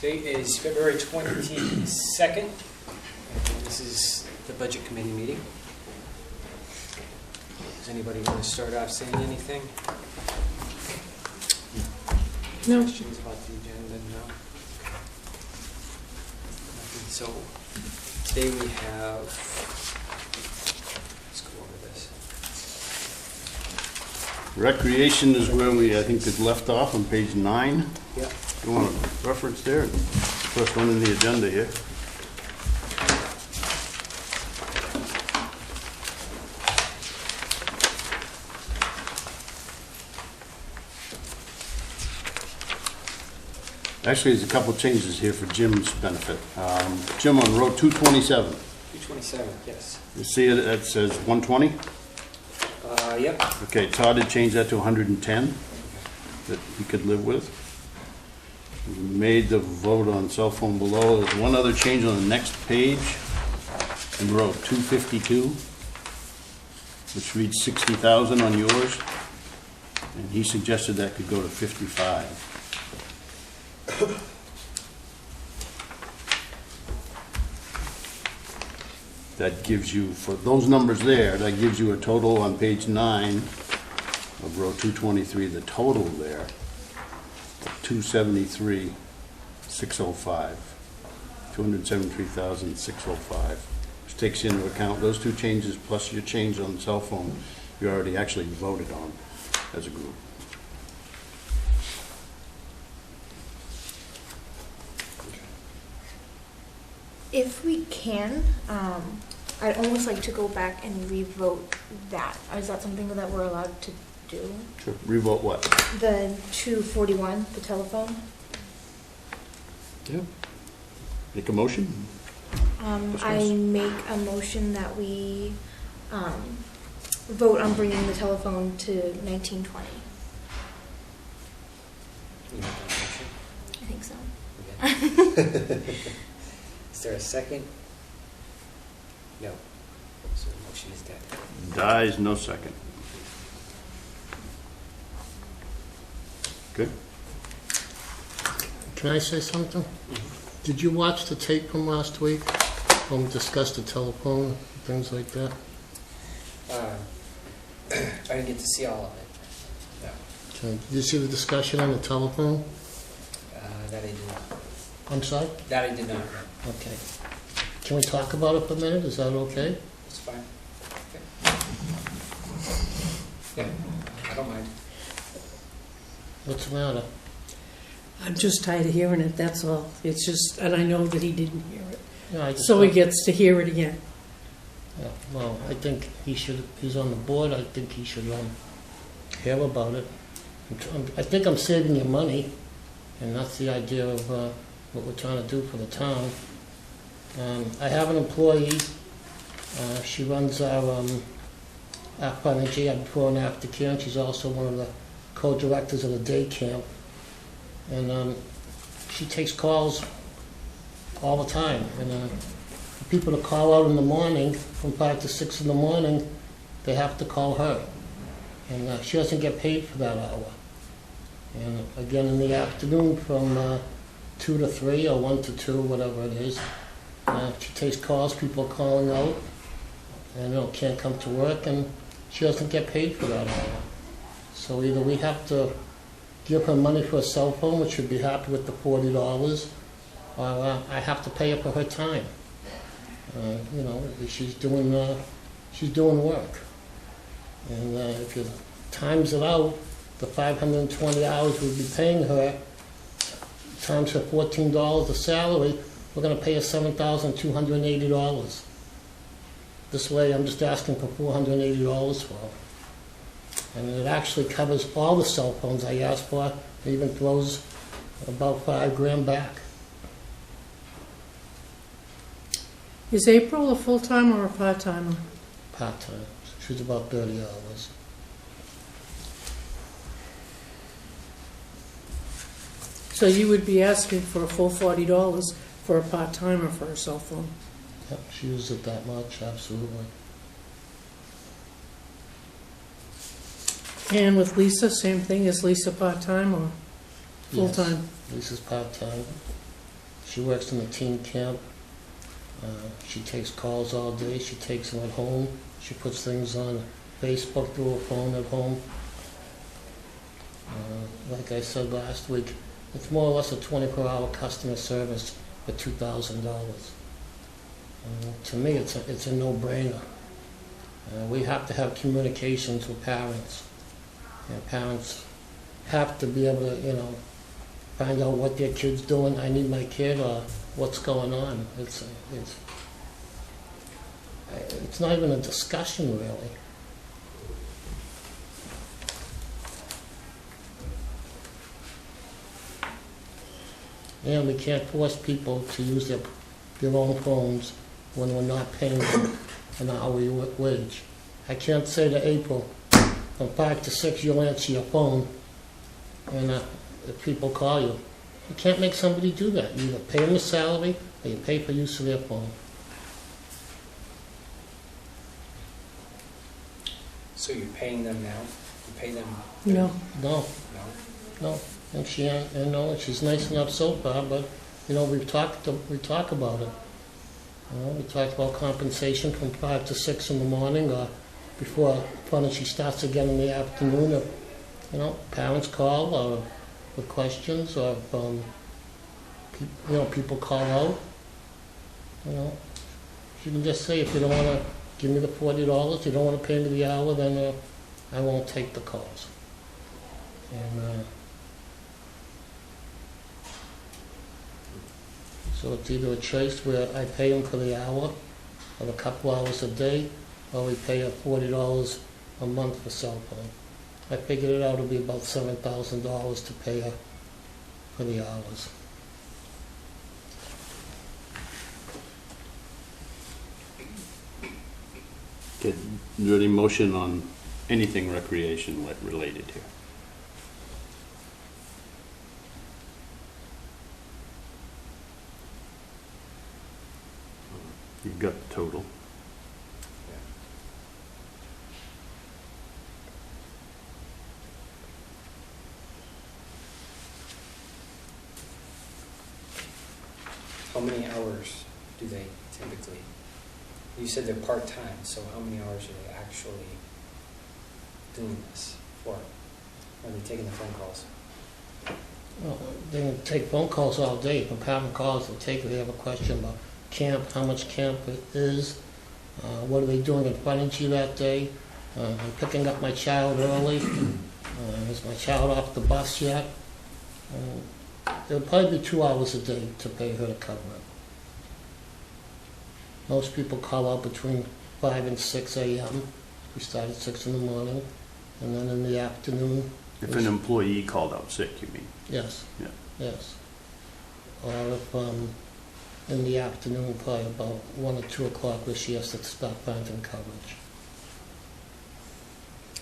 Date is February 22nd. This is the Budget Committee meeting. Does anybody want to start off saying anything? No. Questions about the agenda? No. Nothing. So today we have, let's go over this. Recreation is where we, I think, had left off on page 9. Yep. You want a reference there? First one in the agenda here. Actually, there's a couple of changes here for Jim's benefit. Jim, on row 227, 227, yes. you see it, it says 120? Yep. Okay, Todd had changed that to 110, that he could live with. We made the vote on cell phone below. There's one other change on the next page, in row 252, which reads 60,000 on yours, and he suggested that could go to 55. That gives you, for those numbers there, that gives you a total on page 9 of row 223, the total there, 273,605, 273,605, which takes into account those two changes plus your change on the cell phone you already actually voted on as a group. If we can, I'd almost like to go back and revote that. Is that something that we're allowed to do? Sure. Revote what? The 241, the telephone? Yeah. Make a motion? I make a motion that we vote on bringing the telephone to 1920. You make that motion? I think so. Okay. Is there a second? No. So the motion is dead. Dies, no second. Good. Can I say something? Did you watch the tape from last week when we discussed the telephone, things like that? I didn't get to see all of it. No. Okay. Did you see the discussion on the telephone? That I did not. I'm sorry? That I did not. Okay. Can we talk about it for a minute? Is that okay? It's fine. Okay. Yeah, I don't mind. What's the matter? I'm just tired of hearing it, that's all. It's just, and I know that he didn't hear it. Yeah, I just So he thought- gets to hear it again. Yeah, well, I think he's on the board, I think he should hear about it. I think I'm saving you money, and that's the idea of what we're trying to do for the town. I have an employee, she runs our energy before and after care, and she's also one of the co-directors of the day camp. And she takes calls all the time, and for people to call out in the morning, from 5 to 6 in the morning, they have to call her. And she doesn't get paid for that hour. And again, in the afternoon, from 2 to 3 or 1 to 2, whatever it is, she takes calls, people are calling out, and can't come to work, and she doesn't get paid for that hour. So either we have to give her money for a cell phone, which should be happy with the $40, or I have to pay her for her time. She's doing work. And if you times it out, the 520 hours we'd be paying her, times her $14 a salary, we're going to pay her $7,280. This way, I'm just asking for $480 for her. And it actually covers all the cell phones I asked for. It even throws about $5,000 back. Is April a full-time or a part-timer? Part-time. She's about 30 hours. So you would be asking for a full $40 for a part-timer for a cell phone? Yep, she uses it that much, absolutely. And with Lisa, same thing? Is Lisa part-time or full-time? Yes, Lisa's part-time. She works in the teen camp. She takes calls all day. She takes them at home. She puts things on Facebook through her phone at home. Like I said last week, it's more or less a 24-hour customer service for $2,000. To me, it's a no-brainer. We have to have communications with parents. Parents have to be able to, find out what their kid's doing. I need my kid, or what's going on. It's not even a discussion, really. And we can't force people to use their own phones when we're not paying them an hourly wage. I can't say to April, from 5 to 6 you'll answer your phone, and if people call you. You can't make somebody do that. You either pay them a salary or you pay for use of their phone. So you're paying them now? You pay them? No. No, No? no. And she's nice enough so far, but, we talk about it. We talked about compensation from 5 to 6 in the morning, or before she starts again in the afternoon. If, parents call or with questions, or if, people call out. You can just say, if you don't want to give me the $40, you don't want to pay me the hour, then I won't take the calls. And so it's either a choice where I pay them for the hour, or a couple hours a day, or we pay her $40 a month for cell phone. I figured it out to be about $7,000 to pay her for the hours. Okay, is there any motion on anything recreation related here? You've got the total. How many hours do they typically? You said they're part-time, so how many hours are they actually doing this for? Are they taking the phone calls? Well, they can take phone calls all day. If a parent calls, they'll take it. They have a question about camp, how much camp it is, what are they doing in Funningy that day, I'm picking up my child early, is my child off the bus yet? It'll probably be 2 hours a day to pay her to cover it. Most people call out between 5 and 6 a.m. We start at 6 in the morning, and then in the afternoon. If an employee called out sick, you mean? Yes. Yeah. Yes. Or if in the afternoon, probably about 1 or 2 o'clock, where she has to start finding coverage.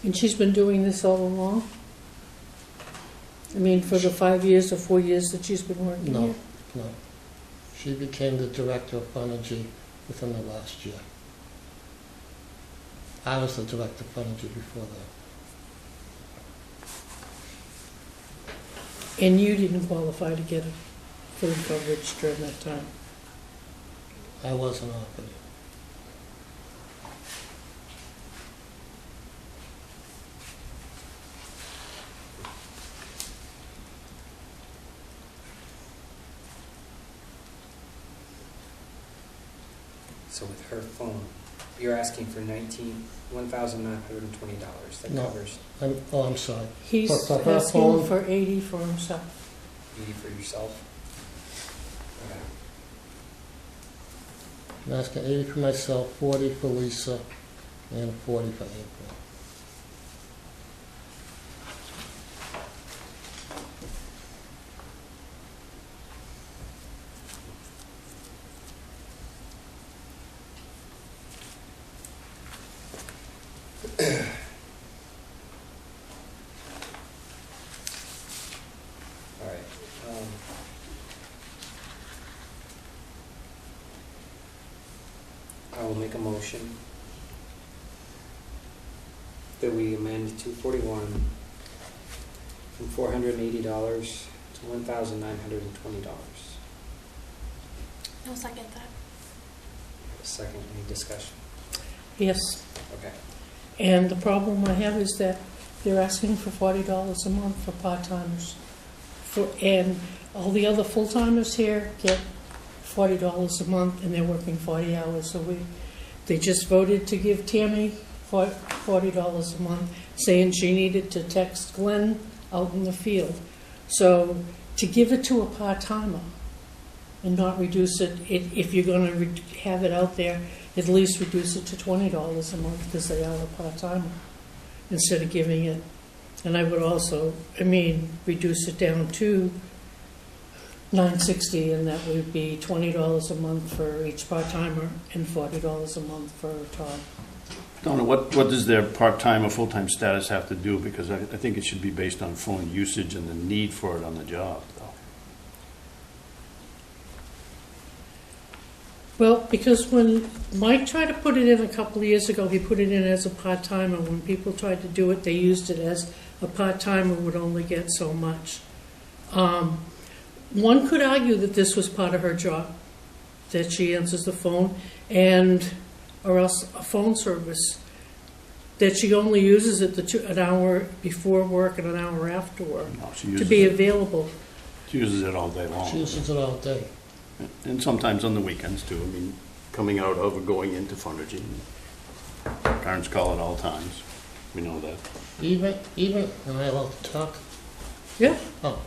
And she's been doing this all along? I mean, for the 5 years or 4 years that she's been working No, here? no. She became the director of Funningy within the last year. I was the director of Funningy before that. And you didn't qualify to get full coverage during that time? I wasn't offered it. So with her phone, you're asking for $1,920. That No. covers I'm sorry. He's For her asking phone- for 80 for himself. 80 for yourself. Okay. I'm asking 80 for myself, 40 for Lisa, and 40 for April. All right. I will make a motion that we amend 241 from $480 to $1,920. No second that. Second, any discussion? Yes. Okay. And the problem I have is that they're asking for $40 a month for part-timers. And all the other full-timers here get $40 a month, and they're working 40 hours a week. They just voted to give Tammy $40 a month, saying she needed to text Glenn out in the field. So to give it to a part-timer and not reduce it, if you're going to have it out there, at least reduce it to $20 a month because they are a part-timer instead of giving it. And I would also, reduce it down to $9.60, and that would be $20 a month for each part-timer and $40 a month for Todd. Donna, what does their part-time or full-time status have to do? Because I think it should be based on phone usage and the need for it on the job, though. Well, because when Mike tried to put it in a couple of years ago, he put it in as a part-timer. When people tried to do it, they used it as a part-timer would only get so much. One could argue that this was part of her job, that she answers the phone, or else a phone service, that she only uses it an hour before work and an hour after work No, she to uses be it. available. She uses it all day long. She uses it all day. And sometimes on the weekends, too. Coming out of or going into Fundergy. Parents call at all times. We know that. Even, am I allowed to talk? Yeah. Oh,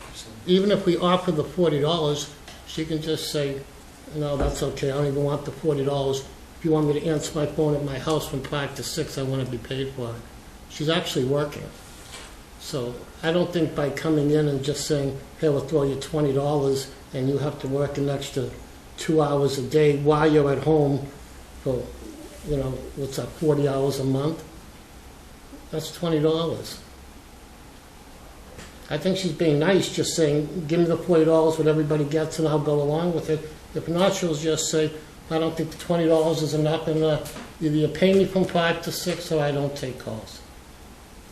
even if we offer the $40, she can just say, no, that's okay, I don't even want the $40. If you want me to answer my phone at my house from 5 to 6, I want to be paid for it. She's actually working. So I don't think by coming in and just saying, hey, we'll throw you $20 and you have to work an extra 2 hours a day while you're at home for, what's that, 40 hours a month? That's $20. I think she's being nice, just saying, give me the $40, what everybody gets, and I'll go along with it. If not, she'll just say, I don't think the $20 is enough, and either you pay me from 5 to 6 or I don't take calls.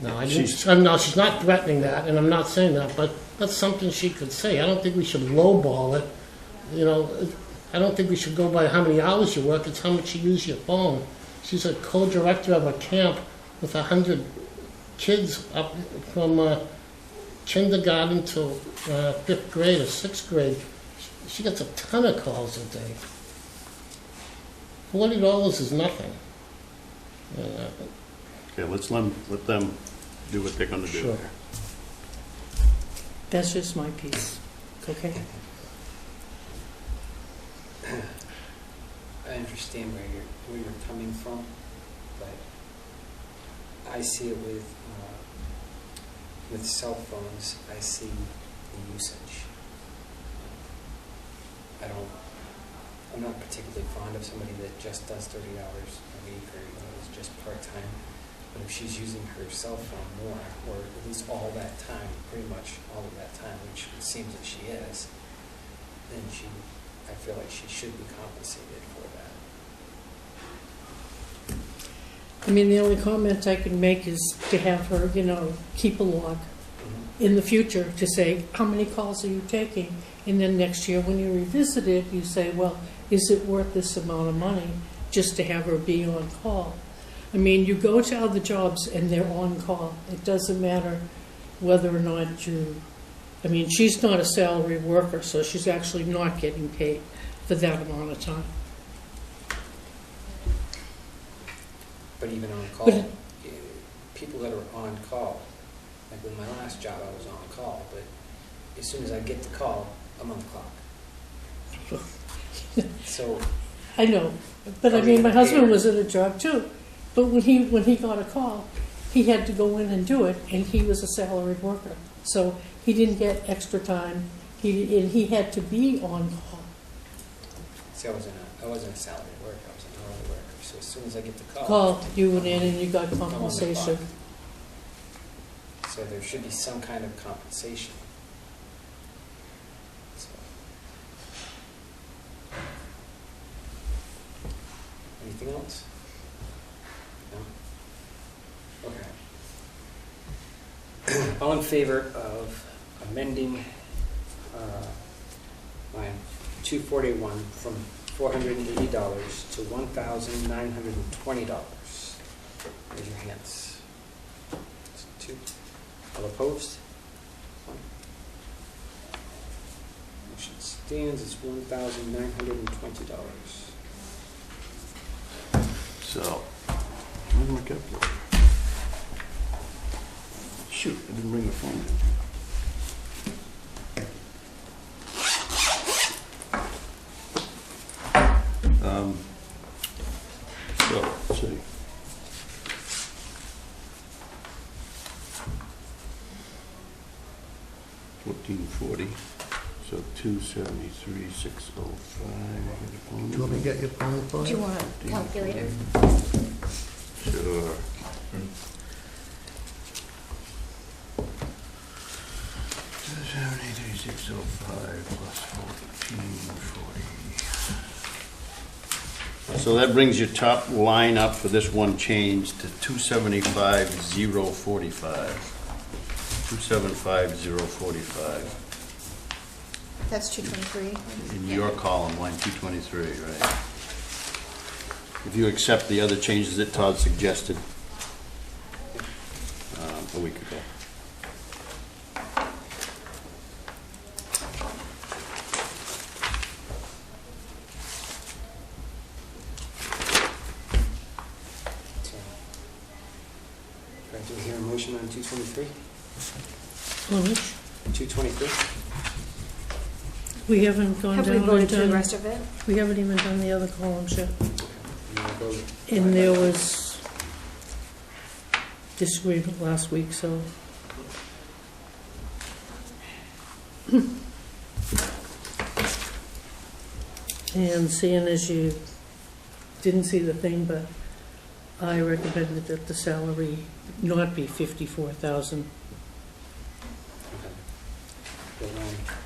No, she's not threatening that, and I'm not saying that, but that's something she could say. I don't think we should lowball it. I don't think we should go by how many hours you work, it's how much you use your phone. She's a co-director of a camp with 100 kids up from kindergarten to 5th grade or 6th grade. She gets a ton of calls a day. $40 is nothing. Okay, let them do what they're going to do Sure. there. That's just my piece. Okay? I understand where you're coming from, but I see it with cell phones. I see the usage. I'm not particularly fond of somebody that just does 30 hours a week or is just part-time. But if she's using her cell phone more, or at least all that time, pretty much all of that time, which it seems that she is, then I feel like she should be compensated for that. The only comment I can make is to have her, keep a log in the future to say, how many calls are you taking? And then next year when you revisit it, you say, well, is it worth this amount of money just to have her be on call? You go to other jobs and they're on call. It doesn't matter whether or not she's not a salary worker, so she's actually not getting paid for that amount of time. But even on call, But people that are on call, like with my last job, I was on call, but as soon as I get the call, I'm on the clock. So I know, but my husband was at a job too. But when he got a call, he had to go in and do it, and he was a salaried worker, so he didn't get extra time. He had to be on call. see, I wasn't a salary worker, I was an hourly worker. So as soon as I get the call, Call, you went in and you got I'm on the compensation. clock. So there should be some kind of compensation. So. Anything else? No? Okay. All in favor of amending my 241 from $480 to $1,920. Raise your hands. That's 2. All opposed? 1. Motion stands. It's $1,920. So, where's my calculator? Shoot, I didn't bring the phone in. So, let's see. $1,440, so 273, 605. Do you want me to get your phone for Do you you? want a calculator? Sure. $273, 605 plus 1440. So that brings your top line up for this one change to 275,045. 275,045 That's 223. in your column, line 223, right? If you accept the other changes that Todd suggested a week ago. Do I hear a motion on 223? On which? 223? We haven't gone Have we down and voted to the done, rest of it? we haven't even done the other columns yet. You wanna go- And there was disagreement last week, so. And seeing as you didn't see the thing, but I recommended that the salary not be 54,000. Okay.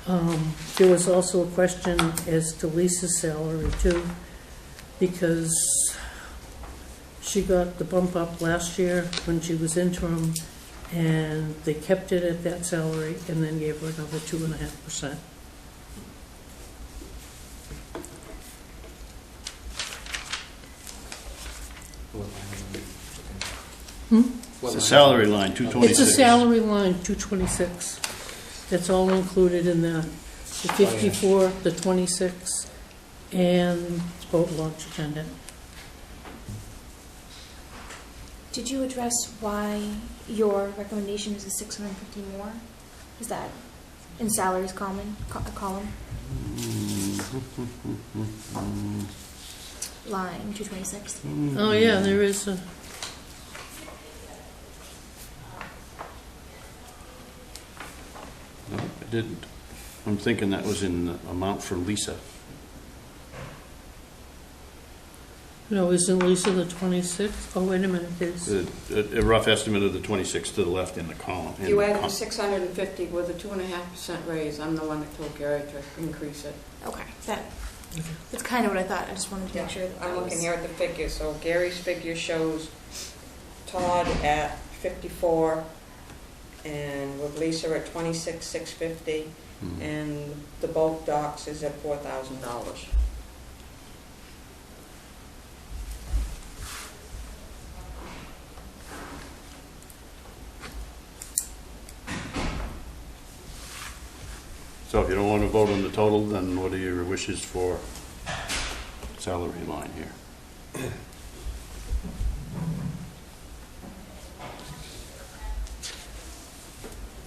What line? There was also a question as to Lisa's salary too, because she got the bump up last year when she was interim, and they kept it at that salary and then gave her another 2.5%. What line? Hmm? What It's a line? salary line, 226. It's a salary line, 226. That's all included in that. The 54, the 26, and boat launch attendant. Did you address why your recommendation is a 650 more? Is that in salaries column? Line 226. Oh, yeah, there is a, No, I didn't. I'm thinking that was in the amount for Lisa. no, isn't Lisa the 26? Oh, wait a minute, it's, A rough estimate of the 26 to the left in the column. in You the added col- the 650 with a 2.5% raise. I'm the one that told Gary to increase it. Okay, that's kind of what I thought. I just wanted to make sure that I'm that looking was- here at the figure. So Gary's figure shows Todd at 54 and with Lisa at 26,650 Mhm. and the bulk docs is at $4,000. So if you don't want to vote on the total, then what are your wishes for salary line here?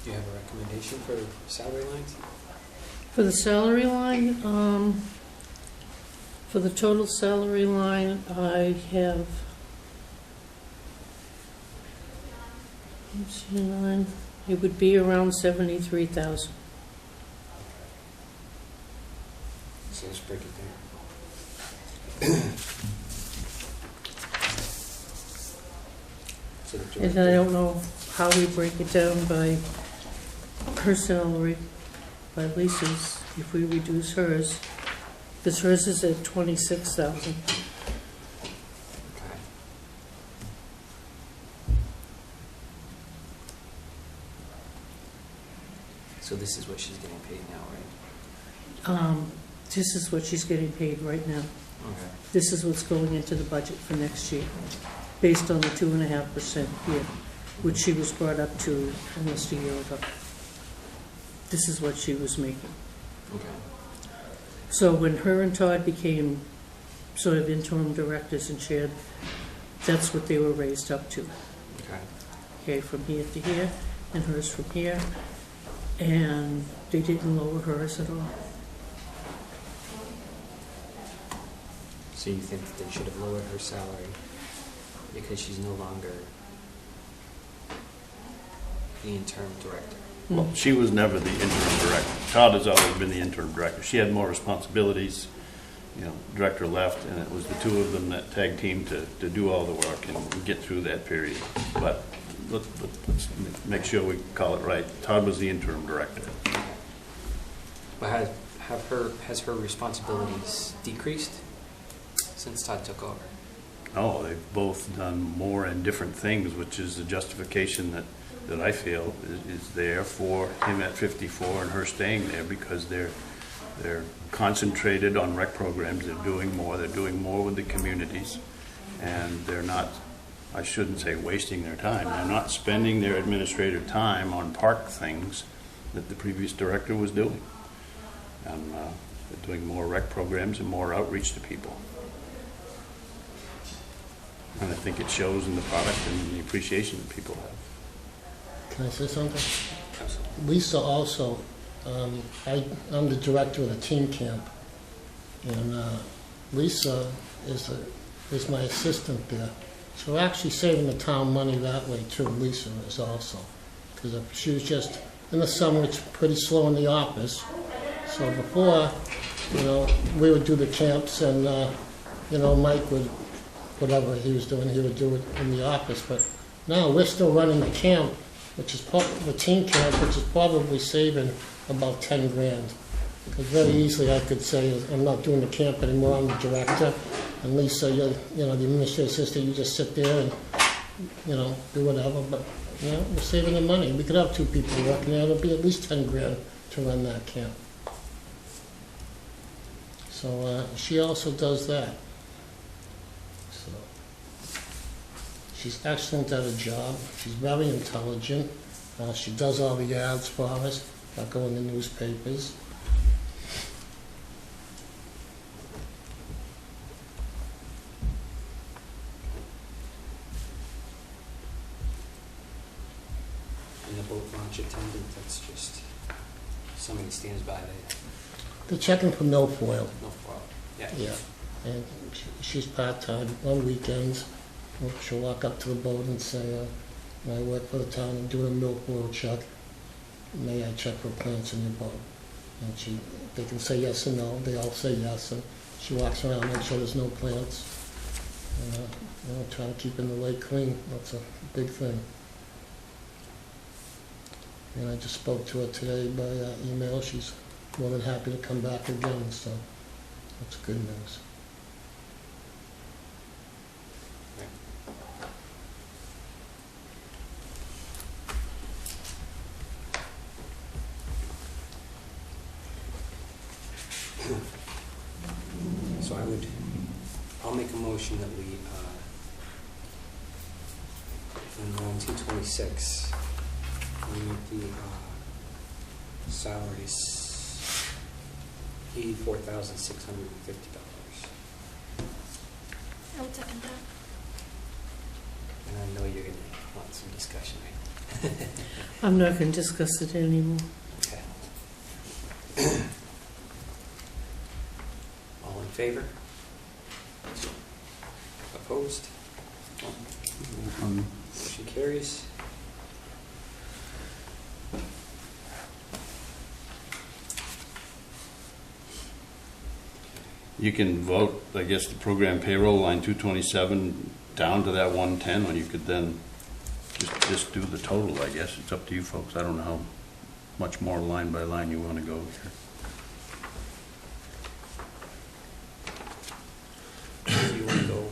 Do you have a recommendation for salary lines? for the salary line, for the total salary line, I have, let's see, it would be around 73,000. So let's break it down. So the And I director, don't know how we break it down by her salary, by Lisa's, if we reduce hers, because hers is at 26,000. okay. So this is what she's getting paid now, right? This is what she's getting paid right now. Okay. This is what's going into the budget for next year, based on the 2.5% here, which she was brought up to almost a year ago. This is what she was making. Okay. So when her and Todd became sort of interim directors and shared, that's what they were raised up to. Okay. Okay, from here to here, and hers from here, and they didn't lower hers at all. So you think that they should have lowered her salary because she's no longer the interim director? Well, she was never the interim director. Todd has always been the interim director. She had more responsibilities. You know, director left, and it was the two of them that tag team to do all the work and get through that period. But let's make sure we call it right. Todd was the interim director. But has her responsibilities decreased since Todd took over? Oh, they've both done more and different things, which is the justification that I feel is there for him at 54 and her staying there, because they're concentrated on rec programs. They're doing more with the communities, and they're not, I shouldn't say wasting their time, they're not spending their administrative time on park things that the previous director was doing. And they're doing more rec programs and more outreach to people. And I think it shows in the product and the appreciation that people have. Can I say something? Absolutely. Lisa also, I'm the director of the teen camp, and Lisa is my assistant there. So we're actually saving the town money that way too. Lisa is also, because she was just, in the summer it's pretty slow in the office. So before, you know, we would do the camps, and you know, Mike would, whatever he was doing, he would do it in the office. But now we're still running the camp, which is the teen camp, which is probably saving about 10 grand. Because very easily I could say, I'm not doing the camp anymore, I'm the director. And Lisa, you're, you know, the administrative assistant, you just sit there and, you know, do whatever. But, you know, we're saving the money. We could have 2 people working there, it'll be at least 10 grand to run that camp. So she also does that. So she's excellent at her job. She's very intelligent. She does all the ads for us that go in the newspapers. And the boat launch attendant, that's just somebody stands by They're checking for milfoil. no problem. Yeah. Yeah, and she's part-time on weekends. She'll walk up to the boat and say, I work for the town and do a milfoil check. May I check for plants in your boat? And they can say yes or no. They all say yes, and she walks around, make sure there's no plants. And, you know, trying to keep the lake clean. That's a big thing. And I just spoke to her today by email. She's more than happy to come back again, so that's good news. So I'll make a motion that we, in line 226, we make the salaries $84,650. I would second that. And I know you're going to want some discussion, right? I'm not going to discuss it anymore. Okay. All in favor? Opposed? Motion carries. You can vote, I guess, the program payroll line 227 down to that 110, or you could then just do the total, I guess. It's up to you folks. I don't know how much more line by line you want to go here. Do you want to go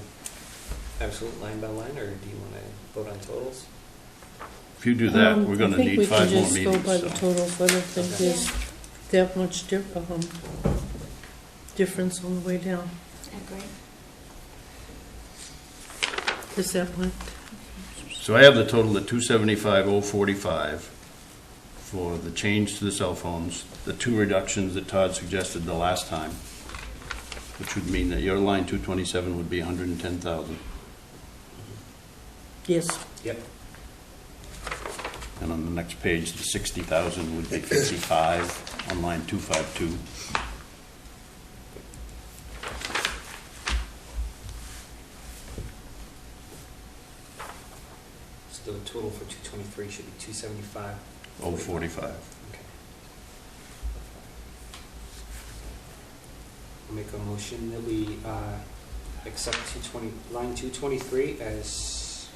absolute line by line, or do you want to vote on totals? If you do that, we're going to need 5 more I think we can just go by meetings. the So. totals. I don't think Okay. there's that much difference. difference on the way down. Agree. Is that one? So I have the total at 275,045 for the change to the cell phones, the two reductions that Todd suggested the last time, which would mean that your line 227 would be 110,000. Yes. Yep. And on the next page, the 60,000 would be 55 on line 252. So the total for 223 should be 275. 045. Okay. I'll make a motion that we accept line 223 as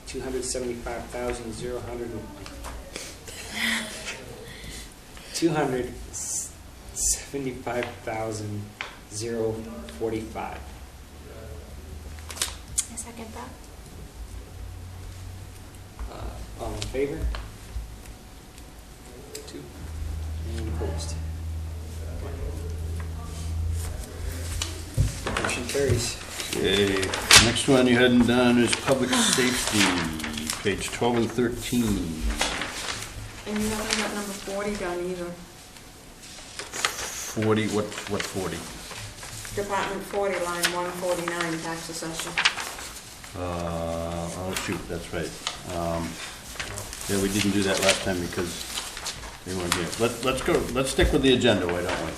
275,045. I second that. All in favor? 2. And opposed? Motion carries. Okay, next one you hadn't done is public safety, page 12 and 13. And you haven't got number 40 done either. 40, what 40? Department 40, line 149, tax assessor. Oh shoot, that's right. Yeah, we didn't do that last time because they weren't here. Let's stick with the agenda, why don't we?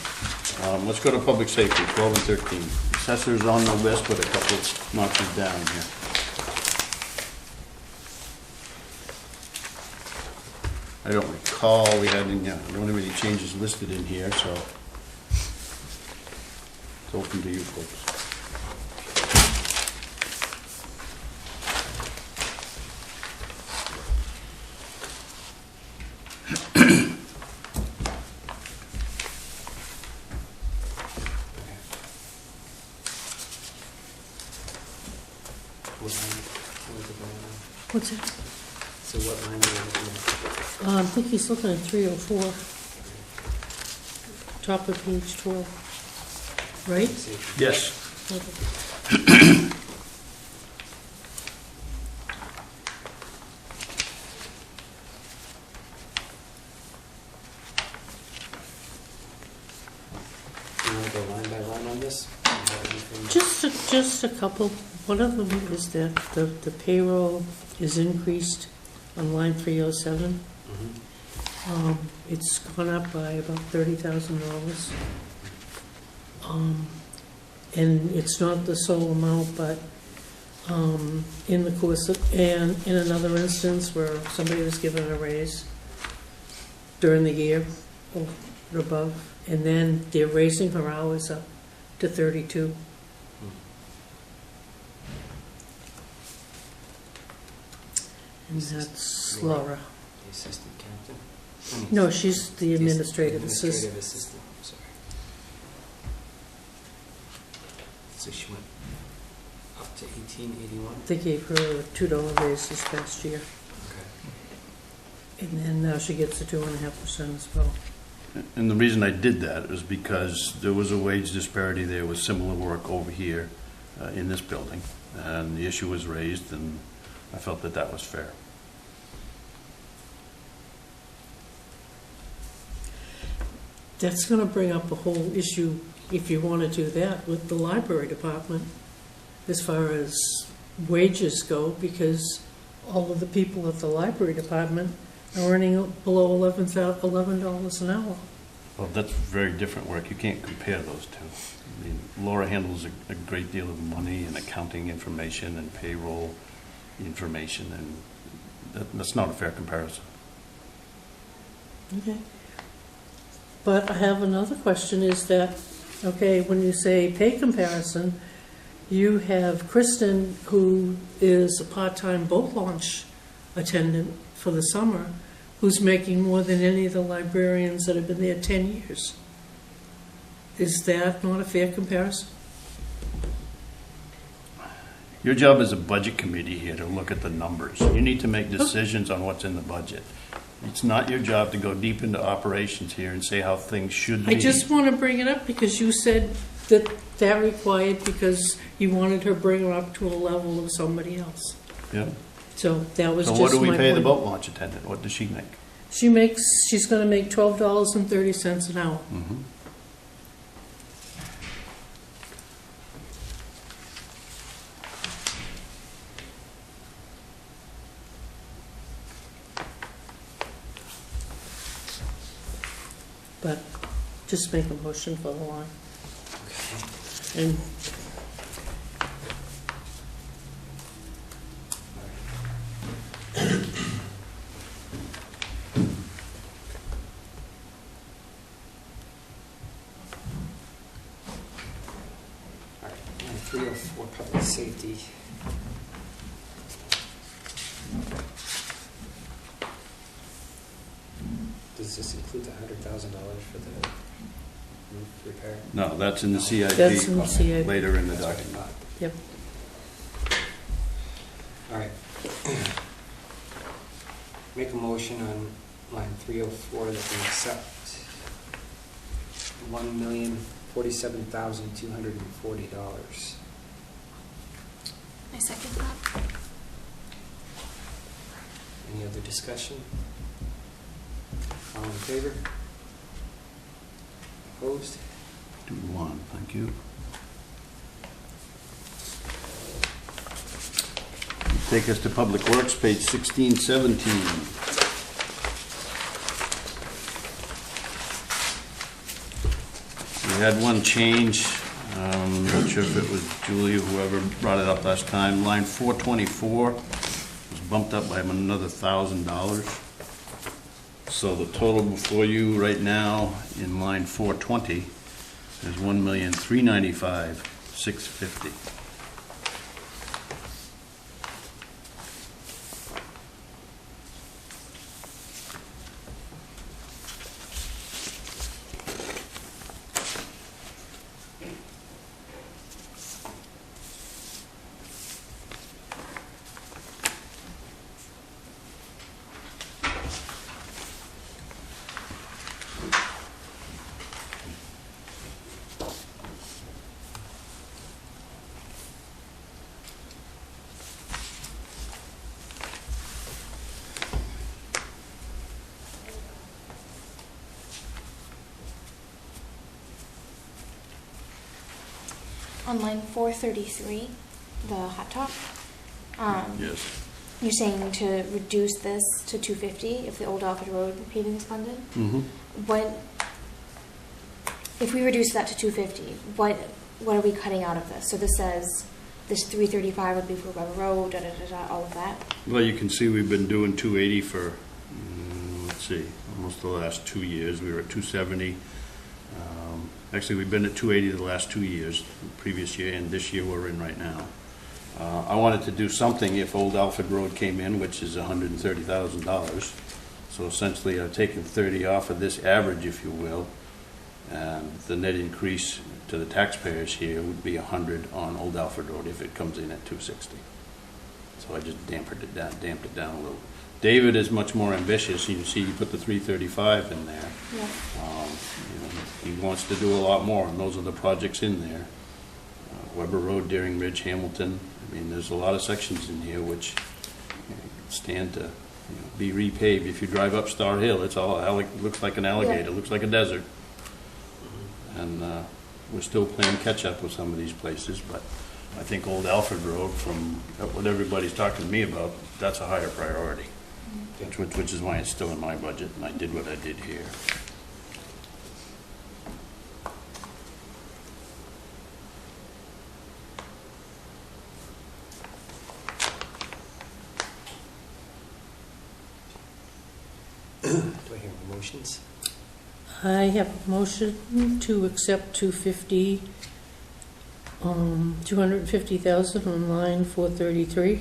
Let's go to public safety, 12 and 13. Assessor's on the list with a couple notches down here. I don't recall we had any, we don't have any changes listed in here, so it's open to you folks. What line was it going on? What's that? So what line are you looking at? I think he's looking at 304, top of page 12, right? Safety. Yes. You want to go line by line on this? You have anything? Just a couple. One of them is that the payroll is increased on line 307. Mhm. It's gone up by about $30,000. And it's not the sole amount, but in the course of, and in another instance where somebody was given a raise during the year or above, and then they're raising her hours up to 32. And that's Laura. The assistant captain? No, she's the administrative assistant. Administrative assistant, I'm sorry. So she went up to 1881? They gave her a $2 raise this past year, Okay. and then now she gets a 2.5% as well. And the reason I did that was because there was a wage disparity there with similar work over here in this building. And the issue was raised, and I felt that that was fair. That's going to bring up a whole issue, if you want to do that, with the library department, as far as wages go, because all of the people at the library department are earning below $11 an hour. Well, that's very different work. You can't compare those two. I mean, Laura handles a great deal of money and accounting information and payroll information, and that's not a fair comparison. Okay. But I have another question, is that, okay, when you say pay comparison, you have Kristen, who is a part-time boat launch attendant for the summer, who's making more than any of the librarians that have been there 10 years. Is that not a fair comparison? Your job as a budget committee here to look at the numbers. You need to make decisions on what's in the budget. It's not your job to go deep into operations here and say how things should be. I just want to bring it up because you said that that required because you wanted her to bring her up to a level of somebody else. Yeah. So that was So just what do we my pay the point. boat launch attendant? What does she make? She's gonna make $12.30 an hour. Mm-hmm. But just make a motion for the line. Okay. And All right, line 304, public safety. Does this include the $100,000 for the roof repair? No, that's in the CIP. that's in the CIP. Later in the That's what I document. thought. Yep. All right. Make a motion on line 304 that we accept $1,047,240. I second that. Any other discussion? All in favor? Opposed? 2-1, thank you. Take us to Public Works, page 16, 17. We had one change, not sure if it was Julie or whoever brought it up last time. Line 424 was bumped up by another $1,000. So the total before you right now in line 420 is $1,395,650. On line 433, the hot top, Yes. you're saying to reduce this to 250 if the old Alfred Road paving is funded? Mm-hmm. What, if we reduce that to 250, what are we cutting out of this? So this says this 335 would be for Rubber Road, all of that? Well, you can see we've been doing 280 for, let's see, almost the last 2 years. We were at 270. Actually, we've been at 280 the last 2 years, the previous year and this year we're in right now. I wanted to do something if Old Alfred Road came in, which is $130,000. So essentially, I've taken 30 off of this average, if you will, and the net increase to the taxpayers here would be 100 on Old Alfred Road if it comes in at 260. So I just damped it down a little. David is much more ambitious. You can see he put the 335 in there. Yeah. He wants to do a lot more, and those are the projects in there. Weber Road, Deering Ridge, Hamilton. I mean, there's a lot of sections in here which stand to be repaved. If you drive up Star Hill, it's all looks like an alligator, Yeah. looks like a desert. And we're still playing catch up with some of these places, but I think Old Alfred Road, from what everybody's talking to me about, that's a higher priority, which is why it's still in my budget, and I did what I did here. Do I hear any motions? I have a motion to accept 250,000 on line 433.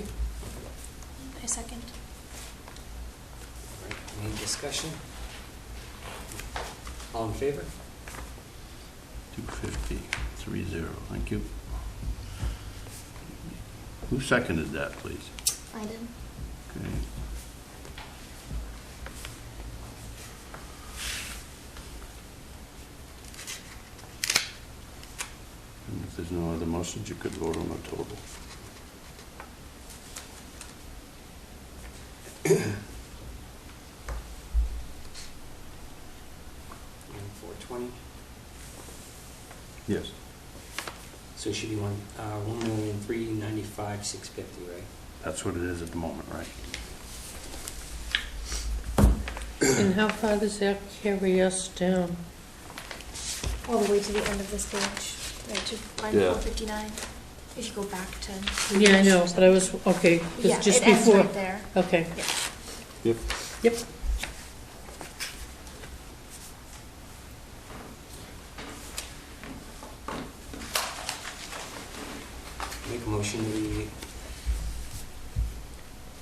I second. All right, any discussion? All in favor? 250, 30, thank you. Who seconded that, please? I did. Okay. there's no other motions, you could vote on the total. And 420, Yes. so it should be 1,395,650, right? That's what it is at the moment, right? And how far does that carry us down? All the way to the end of this page, right, to line Yeah. 459. If you go back to. Yeah, I know, but I was, okay, Yeah, it's just it ends before. right there. Okay, Yep. yep. Make a motion that we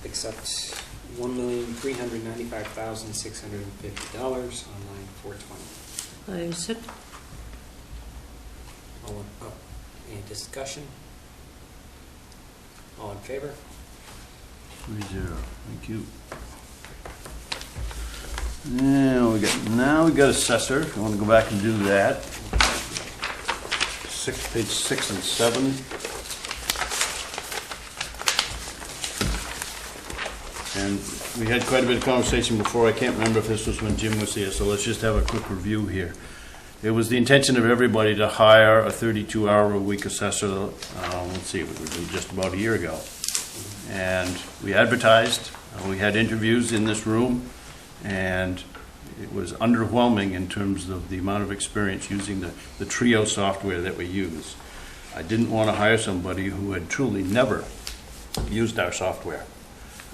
accept $1,395,650 on line 420. I said, Any discussion? All in favor? 3-0, thank you. Now we got assessor, if you want to go back and do that. Page 6 and 7. And we had quite a bit of conversation before. I can't remember if this was when Jim was here, so let's just have a quick review here. It was the intention of everybody to hire a 32-hour-a-week assessor, let's see, it was just about a year ago. And we advertised, we had interviews in this room, and it was underwhelming in terms of the amount of experience using the Trio software that we use. I didn't want to hire somebody who had truly never used our software.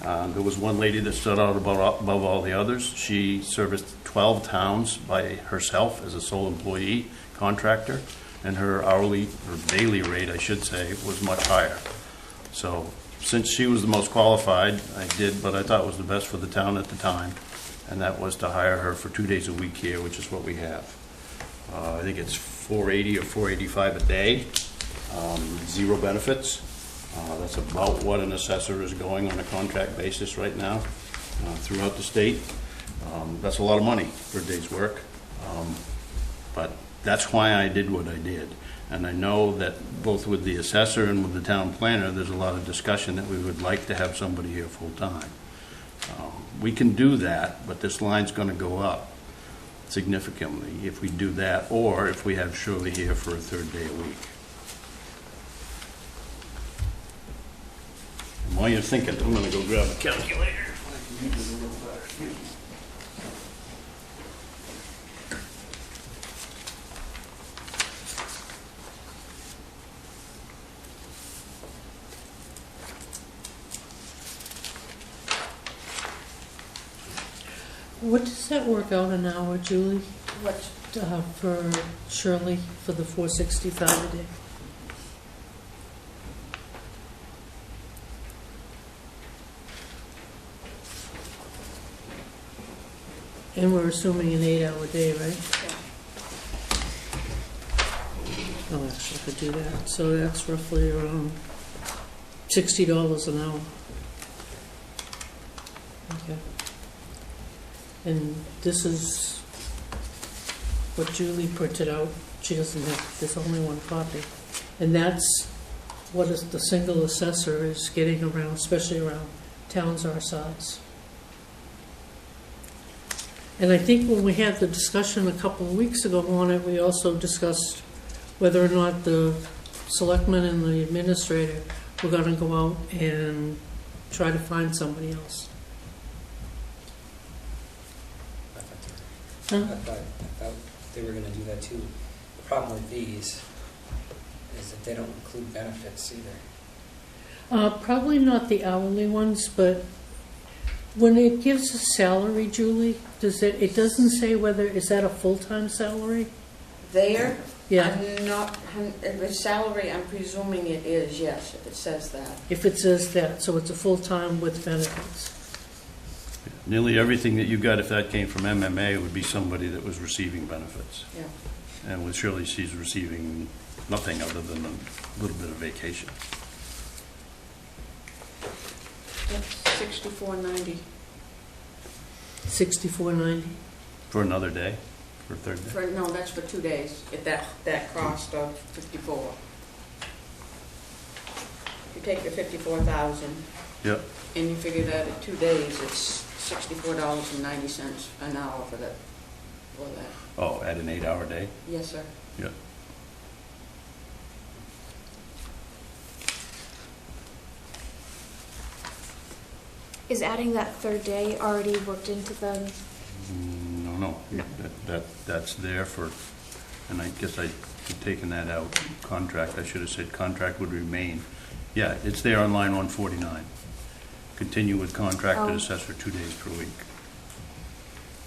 There was one lady that stood out above all the others. She serviced 12 towns by herself as a sole employee contractor, and her hourly, or daily rate, I should say, was much higher. So since she was the most qualified, I did what I thought was the best for the town at the time, and that was to hire her for 2 days a week here, which is what we have. I think it's $480 or $485 a day, 0 benefits. That's about what an assessor is going on a contract basis right now throughout the state. That's a lot of money for a day's work, but that's why I did what I did. And I know that both with the assessor and with the town planner, there's a lot of discussion that we would like to have somebody here full-time. We can do that, but this line's going to go up significantly if we do that, or if we have Shirley here for a 3rd day a week. And while you're thinking, I'm going to go grab a calculator. what does that work out an hour, Julie, What, for Shirley, for the 465 a day? And we're assuming an 8-hour day, right? Oh, actually, I could do that. So that's roughly around $60 an hour. Okay. And this is what Julie printed out. She doesn't have, there's only one copy. And that's what is the single assessor is getting around, especially around towns our size. And I think when we had the discussion a couple of weeks ago on it, we also discussed whether or not the selectman and the administrator were going to go out and try to find somebody else. I thought Huh? they were gonna do that too. The problem with these is that they don't include benefits either. Probably not the hourly ones, but when it gives a salary, Julie, it doesn't say whether, is that a full-time salary? there? Yeah, I'm not, if it's salary, I'm presuming it is, yes, if it says that. if it says that, so it's a full-time with benefits. Nearly everything that you got, if that came from MMA, would be somebody that was receiving benefits. Yeah. And with Shirley, she's receiving nothing other than a little bit of vacation. That's $64.90 $64.90. For another day, for a 3rd day. for, no, that's for 2 days, at that cost of 54. you take the 54,000 Yep. and you figure that at 2 days, it's $64.90 an hour for that. Oh, at an 8-hour day? Yes, sir. Yep. Is adding that third day already worked into the, No. That's there for, and I guess I'd taken that out. Contract, I should have said contract would remain. Yeah, it's there on line 149. Continue with contracted Oh. assessor 2 days per week.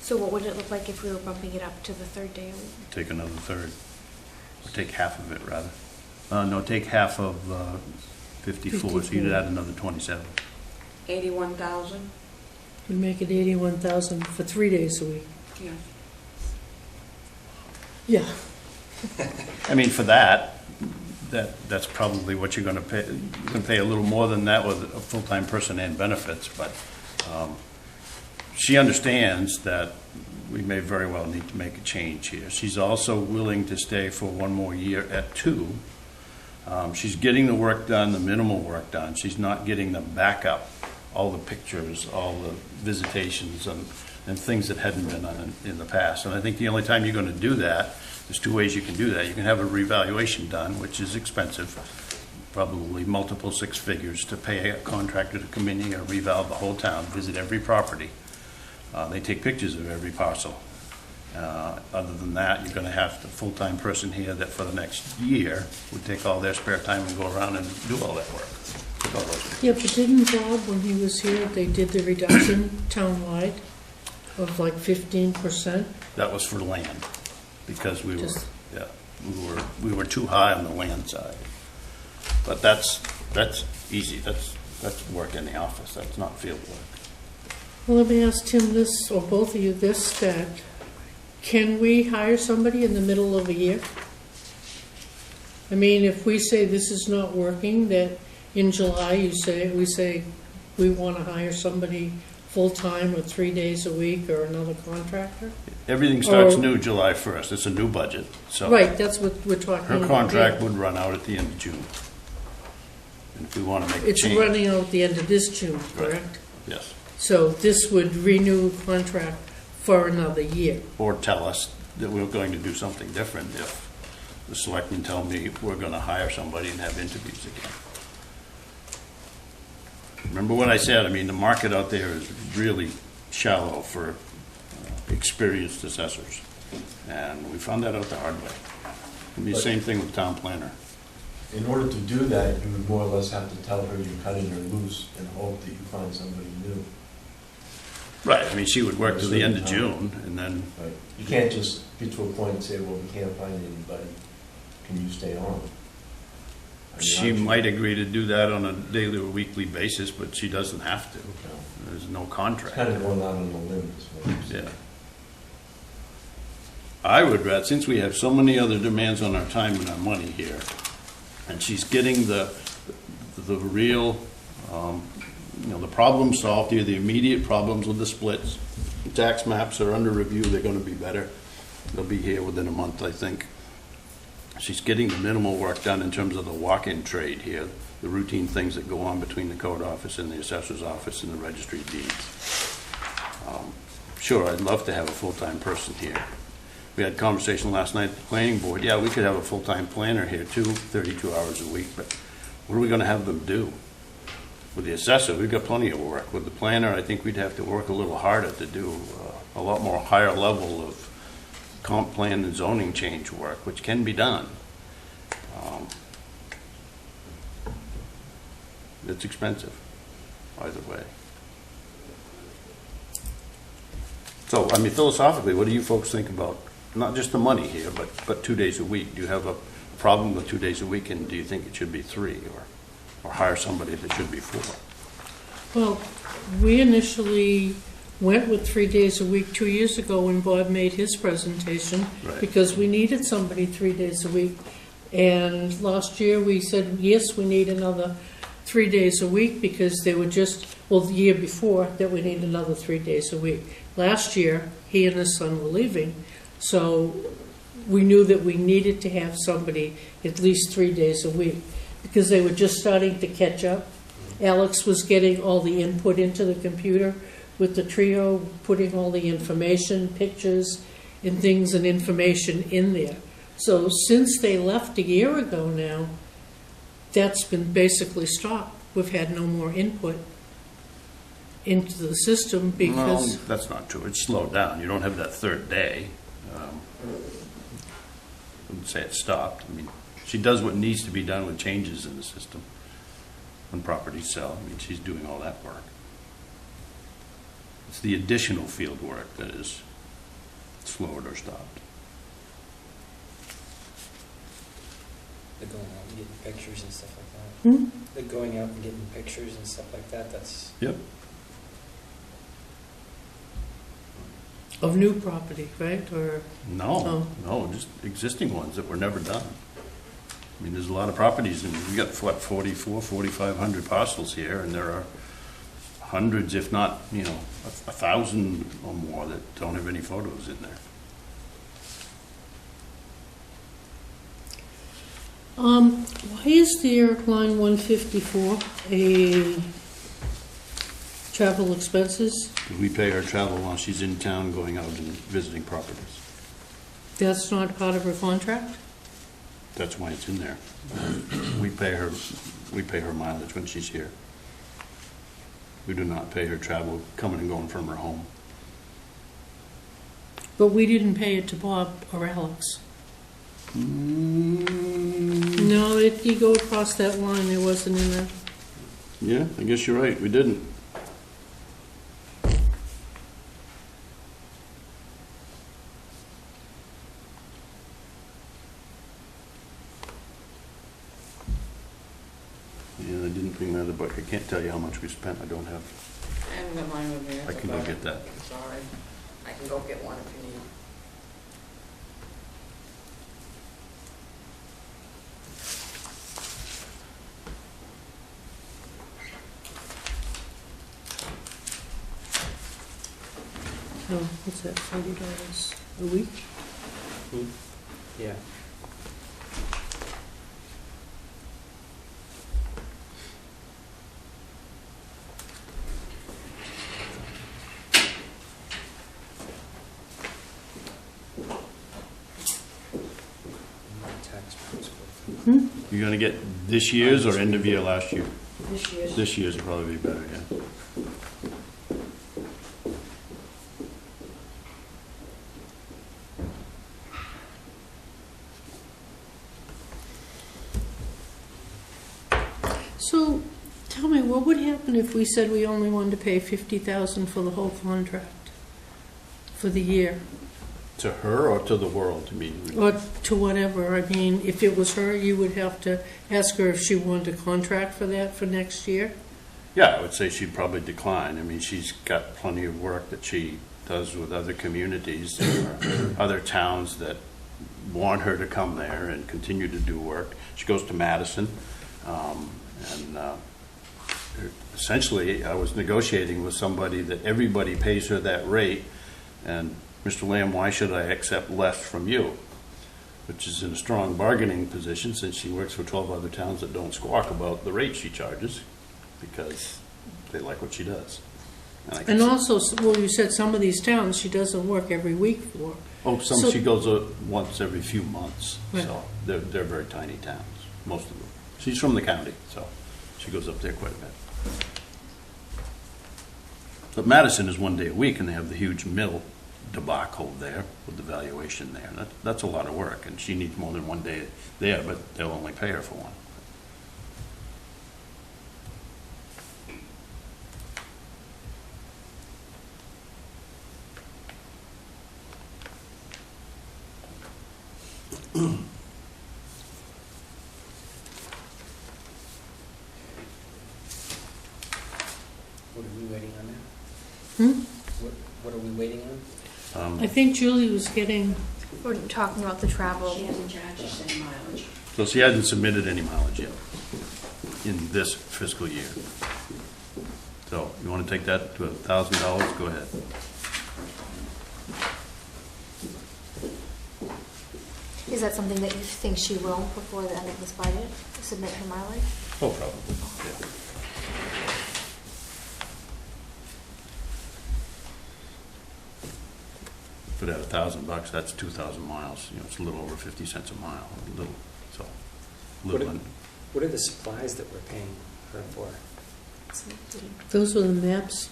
so what would it look like if we were bumping it up to the third day? Take another third, or take half of it, rather. No, take half of 54, so you'd add another 27. 81,000? You make it 81,000 for 3 days a week. Yeah. Yeah. I mean, for that's probably what you're gonna pay. You're gonna pay a little more than that with a full-time person and benefits, but she understands that we may very well need to make a change here. She's also willing to stay for one more year at 2. She's getting the work done, the minimal work done. She's not getting the backup, all the pictures, all the visitations, and things that hadn't been done in the past. And I think the only time you're going to do that, there's 2 ways you can do that. You can have a revaluation done, which is expensive, probably multiple 6 figures, to pay a contractor to come in here, reval the whole town, visit every property. They take pictures of every parcel. Other than that, you're going to have the full-time person here that for the next year would take all their spare time and go around and do all that work. Take all those pictures. Yeah, but didn't Bob, when he was here, they did the reduction townwide of like 15%? That was for land, because we were, Just- yeah, we were too high on the land side. But that's easy, that's work in the office, that's not field work. Well, let me ask Tim this, or both of you this, that can we hire somebody in the middle of a year? I mean, if we say this is not working, that in July we say we want to hire somebody full-time or 3 days a week or another contractor? Everything starts Or- new July 1st, it's a new budget, so. Right, that's what we're talking about. Her contract would run out at the end of June. And if we want to make a It's change. running out at the end of this June, Right. correct? Yes, So this would renew contract for another year. or tell us that we're going to do something different if the selectmen tell me we're going to hire somebody and have interviews again. Remember what I said, I mean, the market out there is really shallow for experienced assessors. And we found that out the hard way. It'll be the same thing with town planner. In order to do that, you would more or less have to tell her you're cutting her loose and hope that you find somebody new. Right, I mean, she would work till the end of June, and then, Right? You can't just get to a point and say, well, we can't find anybody, can you stay on? I mean, she aren't you- might agree to do that on a daily or weekly basis, but she doesn't have to. No. There's no It's contract. kind of going out on a limb, is what I'm saying. Yeah. I would rather, since we have so many other demands on our time and our money here, and she's getting the real, the problem solved here, the immediate problems with the splits. The tax maps are under review, they're gonna be better. They'll be here within a month, I think. She's getting the minimal work done in terms of the walk-in trade here, the routine things that go on between the code office and the assessor's office and the registry of deeds. Sure, I'd love to have a full-time person here. We had a conversation last night at the planning board. Yeah, we could have a full-time planner here too, 32 hours a week, but what are we gonna have them do? With the assessor, we've got plenty of work. With the planner, I think we'd have to work a little harder to do a lot more higher level of comp plan and zoning change work, which can be done. It's expensive, either way. So, I mean, philosophically, what do you folks think about, not just the money here, but 2 days a week? Do you have a problem with 2 days a week, and do you think it should be 3, or hire somebody that should be 4? Well, we initially went with 3 days a week 2 years ago when Bob made his presentation, Right. because we needed somebody 3 days a week. And last year, we said, yes, we need another 3 days a week, because they were just, well, the year before, that we need another 3 days a week. Last year, he and his son were leaving, so we knew that we needed to have somebody at least 3 days a week. because they were just starting to catch up. Alex was getting all the input into the computer with the Trio, putting all the information, pictures and things and information in there. So since they left a year ago now, that's been basically stopped. We've had no more input into the system Well, because, that's not true. It's slowed down. You don't have that third day. I wouldn't say it stopped. I mean, she does what needs to be done with changes in the system when properties sell. I mean, she's doing all that work. It's the additional field work that is slowed or stopped. The going out and getting pictures and stuff like that. hmm? The going out and getting pictures and stuff like that, that's, Yep. Of new property, right? Or, No, no, just existing ones that were never done. I mean, there's a lot of properties, and we got, what, 4,500 parcels here, and there are hundreds, if not, 1,000 or more that don't have any photos in there. why is there line 154 a travel expenses? We pay her travel while she's in town going out and visiting properties. That's not part of her contract? That's why it's in there. We pay her mileage when she's here. We do not pay her travel coming and going from her home. But we didn't pay it to Bob or Alex. No, if you go across that line, it wasn't in there. Yeah, I guess you're right, we didn't. Yeah, I didn't bring that up. I can't tell you how much we spent. I don't have, I haven't got mine with me. I can go get that. I'm sorry. I can go get one if you need. Oh, what's that, $40 a week? yeah. Tax principle. You're gonna get this year's or end of year last year? This year's. This year's would probably be better, yeah. So, tell me, what would happen if we said we only wanted to pay $50,000 for the whole contract? For the year? To her or to the world? I mean, Or to whatever, I mean, if it was her, you would have to ask her if she wanted a contract for that for next year? yeah, I would say she'd probably decline. I mean, she's got plenty of work that she does with other communities, or other towns that want her to come there and continue to do work. She goes to Madison, and essentially, I was negotiating with somebody that everybody pays her that rate, and Mr. Lamb, why should I accept less from you? Which is in a strong bargaining position, since she works for 12 other towns that don't squawk about the rate she charges, because they like what she does. I can And see- also, well, you said some of these towns she doesn't work every week for. Oh, some so- she goes once every few months, Right. so they're very tiny towns, most of them. She's from the county, so she goes up there quite a bit. But Madison is 1 day a week, and they have the huge mill debacle there with the valuation there. That's a lot of work, and she needs more than 1 day there, but they'll only pay her for one. What are we waiting on now? Hmm? What are we waiting on? I think Julie was getting, We're talking about the travel. She hasn't charged us any mileage. So she hasn't submitted any mileage yet in this fiscal year. So you want to take that to $1,000? Go ahead. Is that something that you think she will before the end of this budget, submit her mileage? Oh, probably, yeah. But at $1,000, that's 2,000 miles, you know, it's a little over 50 cents a mile, a little, so, little. What are the supplies that we're paying her for? Those were the maps.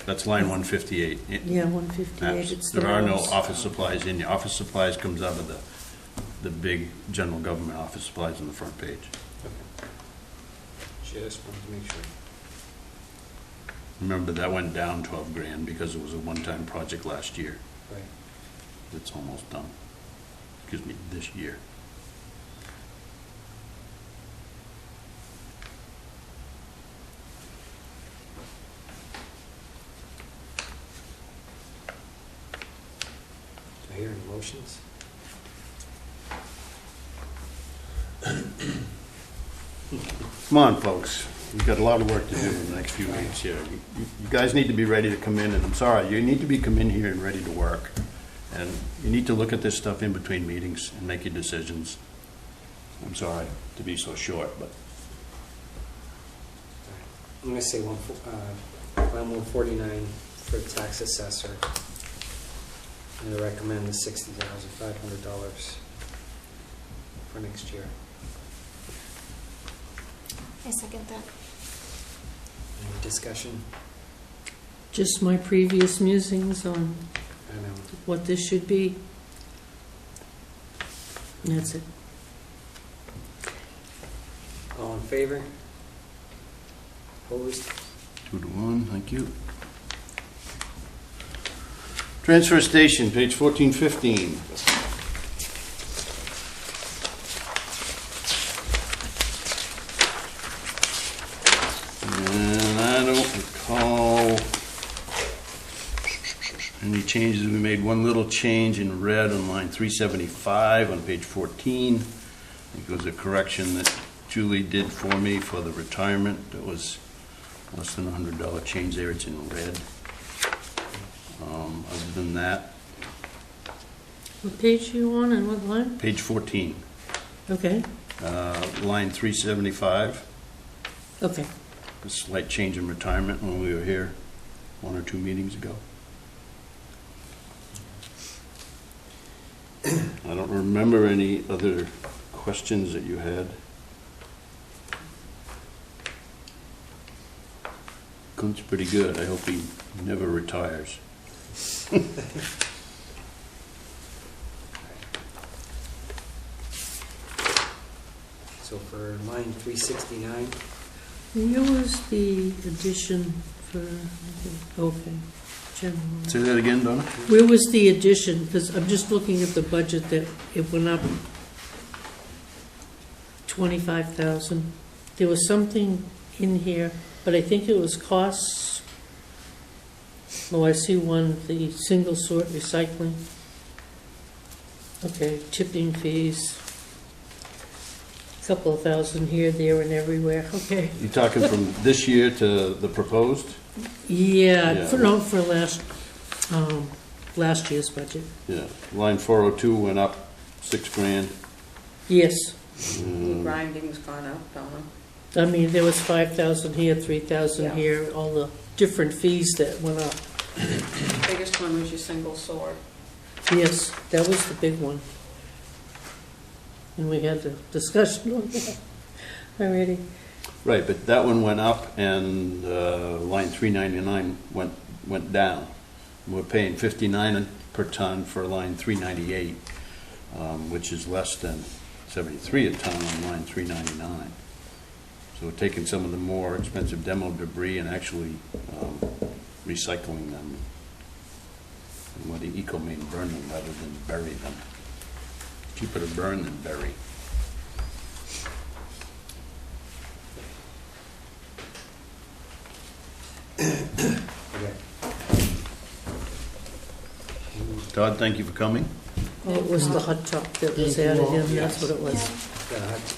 That's line 158. Yeah, 158. Maps. It's the There are no maps. office supplies in here. Office supplies comes out of the big general government office supplies on the front page. Okay. Just wanted to make sure. Remember, that went down 12 grand because it was a one-time project last year. Right. It's almost done. Excuse me, this year. Do I hear any motions? Come on, folks. We've got a lot of work to do in the next few weeks here. You guys need to be ready to come in, and I'm sorry, you need to come in here and ready to work. And you need to look at this stuff in between meetings and make your decisions. I'm sorry to be so short, but I'm gonna say line 149 for the tax assessor. And I recommend the $60,500 for next year. I second that. Any discussion? Just my previous musings on I don't know. what this should be. And that's it. All in favor? Opposed? 2-1, thank you. Transfer station, page 1415. And I don't recall any changes. We made one little change in red on line 375 on page 14. I think it was a correction that Julie did for me for the retirement. It was less than $100 change there. It's in red. Other than that, What page are you on and what line? page 14, Okay, line 375, okay. a slight change in retirement when we were here 1 or 2 meetings ago. I don't remember any other questions that you had. Clint's pretty good. I hope he never retires. So for line 369, Where was the addition for, okay, general? Say that again, Donna? Where was the addition? Because I'm just looking at the budget that it went up 25,000. There was something in here, but I think it was costs. Oh, I see one, the single sort recycling. Okay, tipping fees. Couple of thousand here, there, and everywhere, okay. You talking from this year to the proposed? Yeah, Yeah. for last year's budget. Yeah. Line 402 went up 6 grand. Yes, Grinding's gone up, Donna. I mean, there was 5,000 here, 3,000 Yeah. here, all the different fees that went up. Biggest one was your single sword. Yes, that was the big one. And we had the discussion on that already. Right, but that one went up and line 399 went down. We're paying 59 per ton for line 398, which is less than 73 a ton on line 399. So we're taking some of the more expensive demo debris and actually recycling them and letting EcoMaine burn them rather than bury them. Cheaper to burn than bury. okay. Todd, thank you for coming. Oh, it was the hot top that was added in, that's what it was.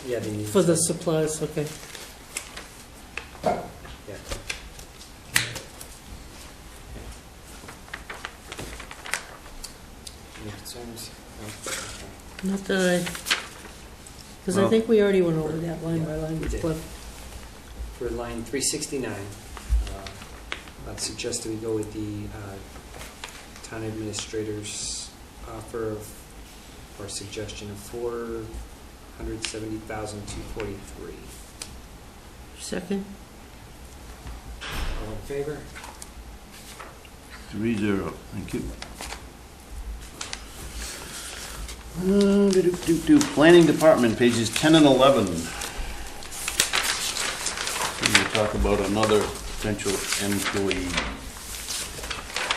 Yeah, the. For the supplies, okay. Yeah. Any concerns? Not that I, because I Well- think we already went over that line by line we with did. Cliff. For line 369, I'd suggest that we go with the town administrator's offer of, or suggestion of $470,243. Second? All in favor? 3-0, thank you. Planning Department, pages 10 and 11. We're going to talk about another potential employee.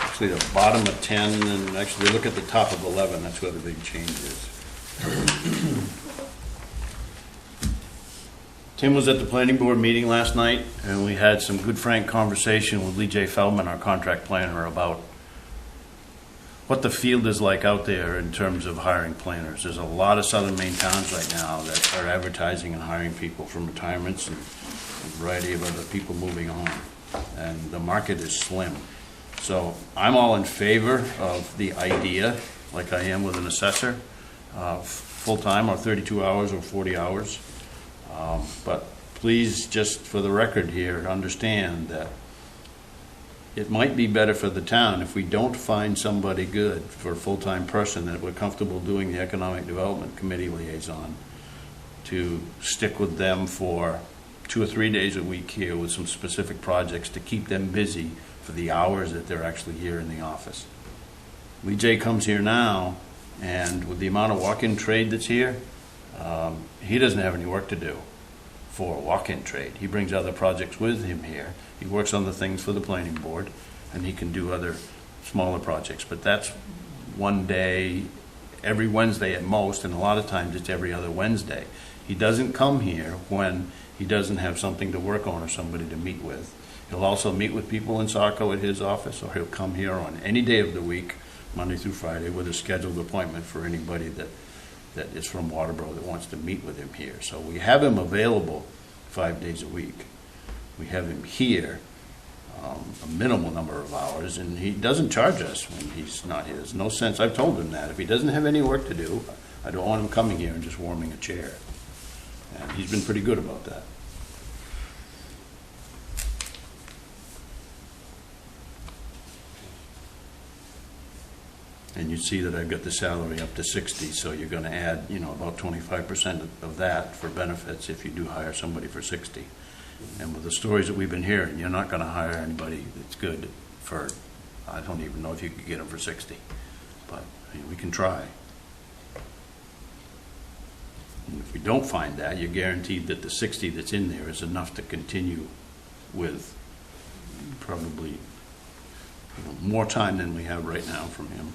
Actually, the bottom of 10, and actually, look at the top of 11, that's where the big change is. Tim was at the planning board meeting last night, and we had some good frank conversation with Lee J. Feldman, our contract planner, about what the field is like out there in terms of hiring planners. There's a lot of southern Maine towns right now that are advertising and hiring people from retirements and a variety of other people moving on. And the market is slim. So I'm all in favor of the idea, like I am with an assessor, full-time or 32 hours or 40 hours. But please, just for the record here, understand that it might be better for the town if we don't find somebody good for a full-time person that we're comfortable doing the Economic Development Committee liaison, to stick with them for 2 or 3 days a week here with some specific projects to keep them busy for the hours that they're actually here in the office. Lee J comes here now, and with the amount of walk-in trade that's here, he doesn't have any work to do for walk-in trade. He brings other projects with him here. He works on the things for the planning board, and he can do other smaller projects. But that's one day, every Wednesday at most, and a lot of times it's every other Wednesday. He doesn't come here when he doesn't have something to work on or somebody to meet with. He'll also meet with people in Saco at his office, or he'll come here on any day of the week, Monday through Friday, with a scheduled appointment for anybody that is from Waterboro that wants to meet with him here. So we have him available 5 days a week. We have him here a minimal number of hours, and he doesn't charge us when he's not here. There's no sense. I've told him that. If he doesn't have any work to do, I don't want him coming here and just warming a chair. And he's been pretty good about that. And you see that I've got the salary up to 60, so you're going to add, about 25% of that for benefits if you do hire somebody for 60. And with the stories that we've been hearing, you're not going to hire anybody that's good for, I don't even know if you could get them for 60. But we can try. And if we don't find that, you're guaranteed that the 60 that's in there is enough to continue with probably more time than we have right now from him.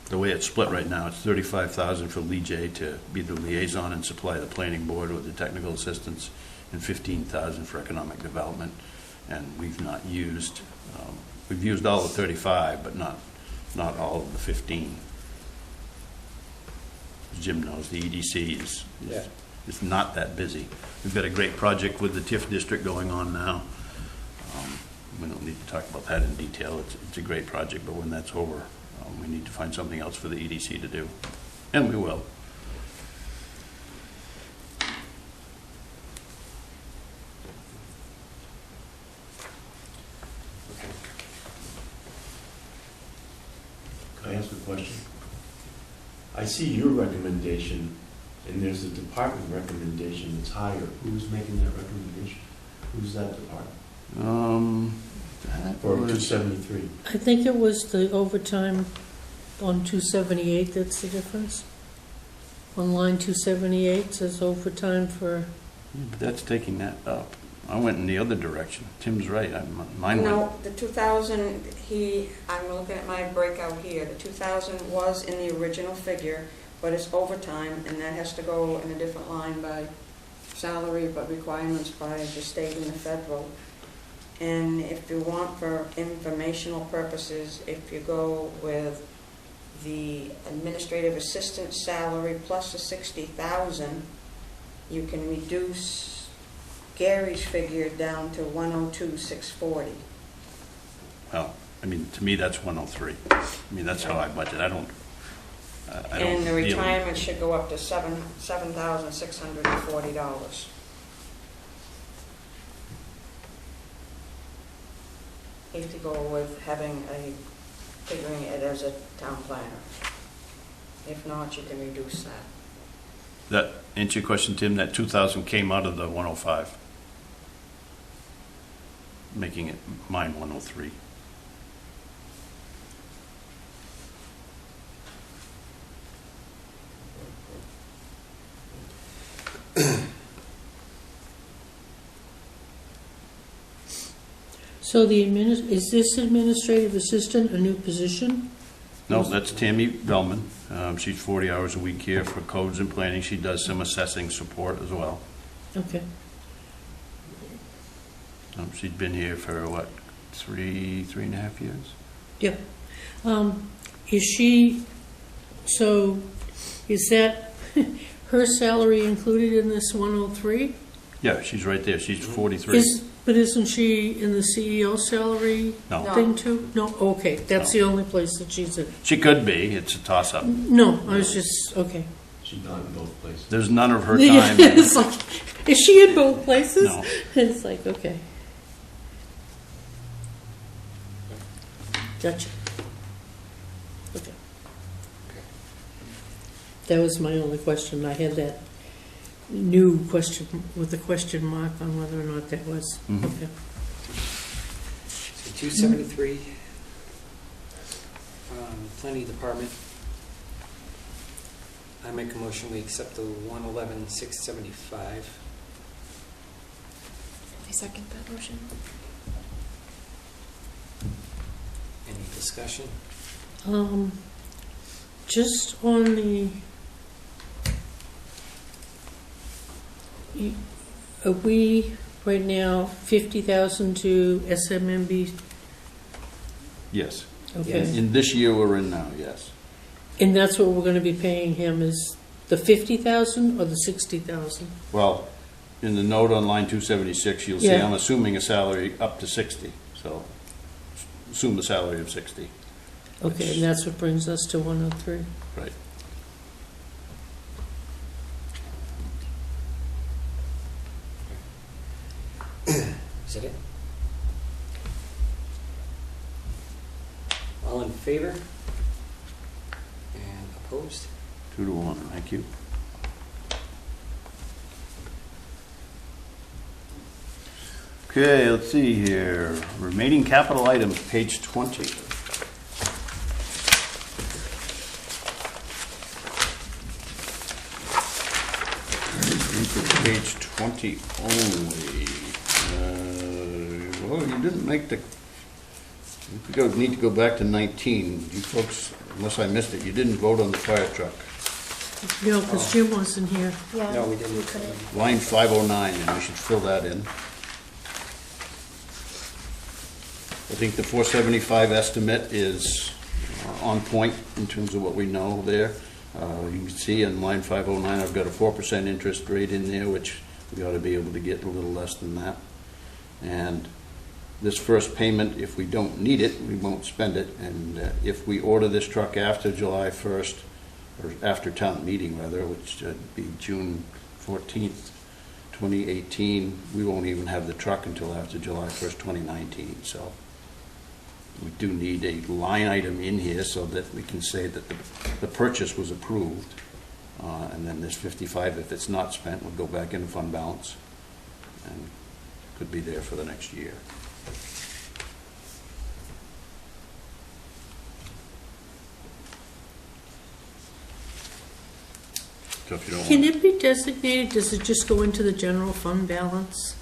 The way it's split right now, it's $35,000 for Lee J to be the liaison and supply the planning board with the technical assistance, and $15,000 for economic development. And we've not used, we've used all of 35, but not all of the 15. As Jim knows, the EDC is not that busy. We've got a great project with the TIF district going on now. We don't need to talk about that in detail. It's a great project, but when that's over, we need to find something else for the EDC to do, and we will. Okay. Can I ask a question? I see your recommendation, and there's a department recommendation that's higher. Who's making that recommendation? Who's that department? For 273. I think it was the overtime on 278, that's the difference. On line 278 says overtime for, But that's taking that up. I went in the other direction. Tim's right. Mine went. No, the 2,000, I'm looking at my breakout here, the 2,000 was in the original figure, but it's overtime, and that has to go in a different line by salary, but requirements by the state and the federal. And if you want for informational purposes, if you go with the administrative assistant salary plus the 60,000, you can reduce Gary's figure down to 102,640. Well, I mean, to me, that's 103. I mean, that's how I budget. I don't And the deal- retirement should go up to $7,640. If to go with figuring it as a town planner. If not, you can reduce that. That answer your question, Tim? That 2,000 came out of the 105, making it mine 103. So is this administrative assistant a new position? No, that's Tammy Bellman. She's 40 hours a week here for codes and planning. She does some assessing support as well. Okay. She's been here for, what, three and a half years? Yep. Is she, so is that her salary included in this 103? Yeah, she's right there. She's 43. But isn't she in the CEO salary No, No. thing too? No, okay, that's No. the only place that she's in. she could be. It's a toss-up. No, I was just, okay. She's not in both places. There's none of her Yeah, time. it's like, is she in both places? No. It's like, okay. Gotcha. Okay. That was my only question. I had that new question with the question mark on whether or not that was. Mhm. Okay. So 273, planning department. I make a motion, we accept the 111,675. I second that motion. Any discussion? Just on the, are we right now 50,000 to SMMB? Yes. Okay. In this year we're in now, yes. And that's what we're going to be paying him is the 50,000 or the 60,000? Well, in the note on line 276, you'll see Yeah. I'm assuming a salary up to 60. So assume a salary of 60. Okay, and that's what brings us to 103. Right. Is that it? All in favor? And opposed? 2 to 1. Thank you. Okay, let's see here. Remaining capital items, page 20. Page 20 only. Well, you didn't make the, need to go back to 19. You folks, unless I missed it, you didn't vote on the fire truck. No, because Jim wasn't here. Yeah. No, we didn't. couldn't. Line 509, and we should fill that in. I think the 475 estimate is on point in terms of what we know there. You can see in line 509, I've got a 4% interest rate in there, which we ought to be able to get a little less than that. And this first payment, if we don't need it, we won't spend it. And if we order this truck after July 1st, or after town meeting rather, which should be June 14th, 2018, we won't even have the truck until after July 1st, 2019. So we do need a line item in here so that we can say that the purchase was approved. And then this 55, if it's not spent, would go back into fund balance and could be there for the next year. So if you don't Can want, it be designated, does it just go into the general fund balance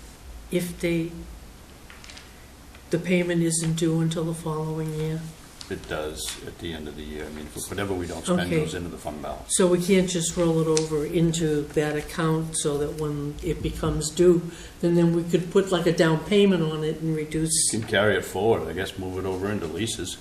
if the payment isn't due until the following year? it does at the end of the year. I mean, whatever we don't spend Okay. goes into the fund balance. So we can't just roll it over into that account so that when it becomes due, then we could put like a down payment on it and reduce. You can carry it forward, I guess, move it over into leases.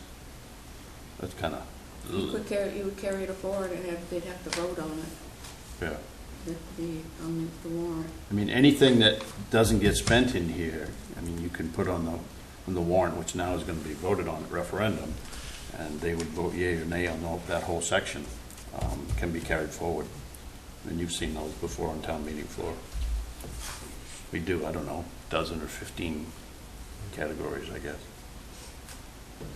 That's kind of, You would carry it forward and they'd have to vote on it. yeah. the warrant. I mean, anything that doesn't get spent in here, I mean, you can put on the warrant, which now is gonna be voted on at referendum, and they would vote yea or nay on that whole section, can be carried forward. And you've seen those before on town meeting floor. We do, I don't know, a dozen or 15 categories, I guess. Do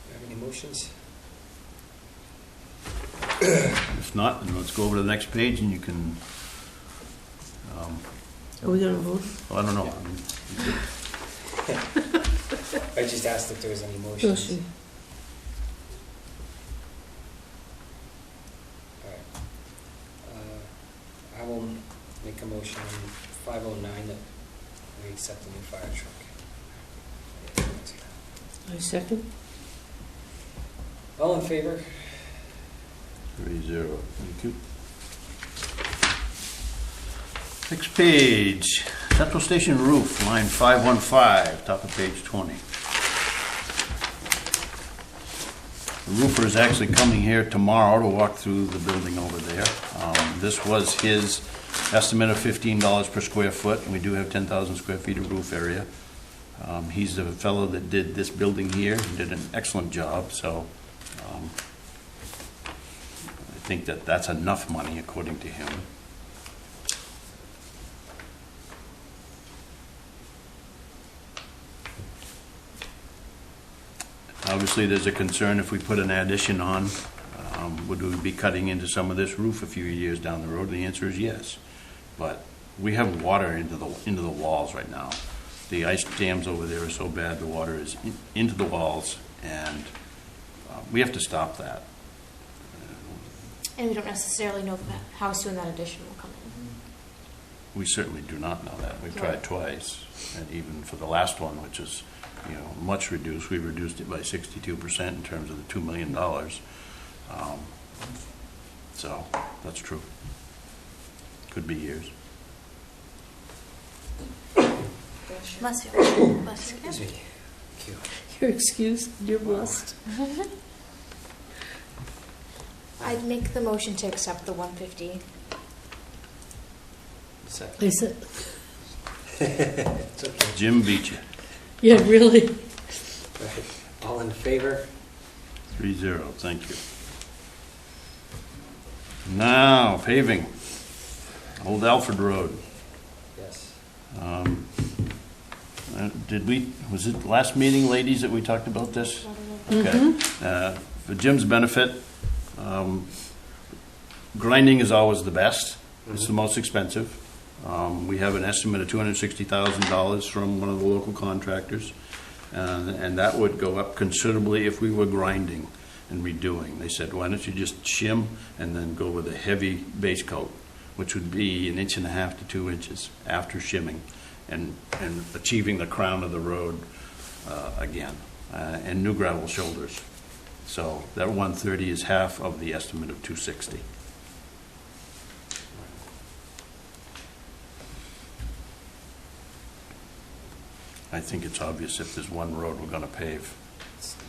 you have any motions? If not, then let's go over to the next page and you can, Are we gonna vote? well, I don't know. I mean, I just asked if there was any motions. Yoshi. All right. I will make a motion on 509 that we accept the new fire truck. I second. All in favor? 3-0, thank you. Next page, Central Station roof, line 515, top of page 20. The roofer is actually coming here tomorrow to walk through the building over there. This was his estimate of $15 per square foot, and we do have 10,000 square feet of roof area. He's the fellow that did this building here, and did an excellent job, so I think that that's enough money according to him. Obviously, there's a concern if we put an addition on, would we be cutting into some of this roof a few years down the road? The answer is yes. But we have water into the walls right now. The ice dams over there are so bad, the water is into the walls, and we have to stop that. And we don't necessarily know how soon that addition will come in. We certainly do not know that. We've Right. tried twice, and even for the last one, which is, much reduced, we reduced it by 62% in terms of the $2 million. So that's true. Could be years. Bless you. Bless you. Excuse me. Thank you. You're excused, you're blessed. I'd make the motion to accept the 150. Second. I said, It's okay. Jim beat you, yeah, really? Right. All in favor? 3-0, thank you. Now, paving, Old Alfred Road. Yes. Was it last meeting, ladies, that we talked about this? Okay. For Jim's benefit, grinding is always the best. It's the most expensive. We have an estimate of $260,000 from one of the local contractors, and that would go up considerably if we were grinding and redoing. They said, why don't you just shim and then go with a heavy base coat, which would be 1.5 to 2 inches after shimming, and achieving the crown of the road again, and new gravel shoulders. So that 130 is half of the estimate of 260. I think it's obvious if there's one road we're going to pave,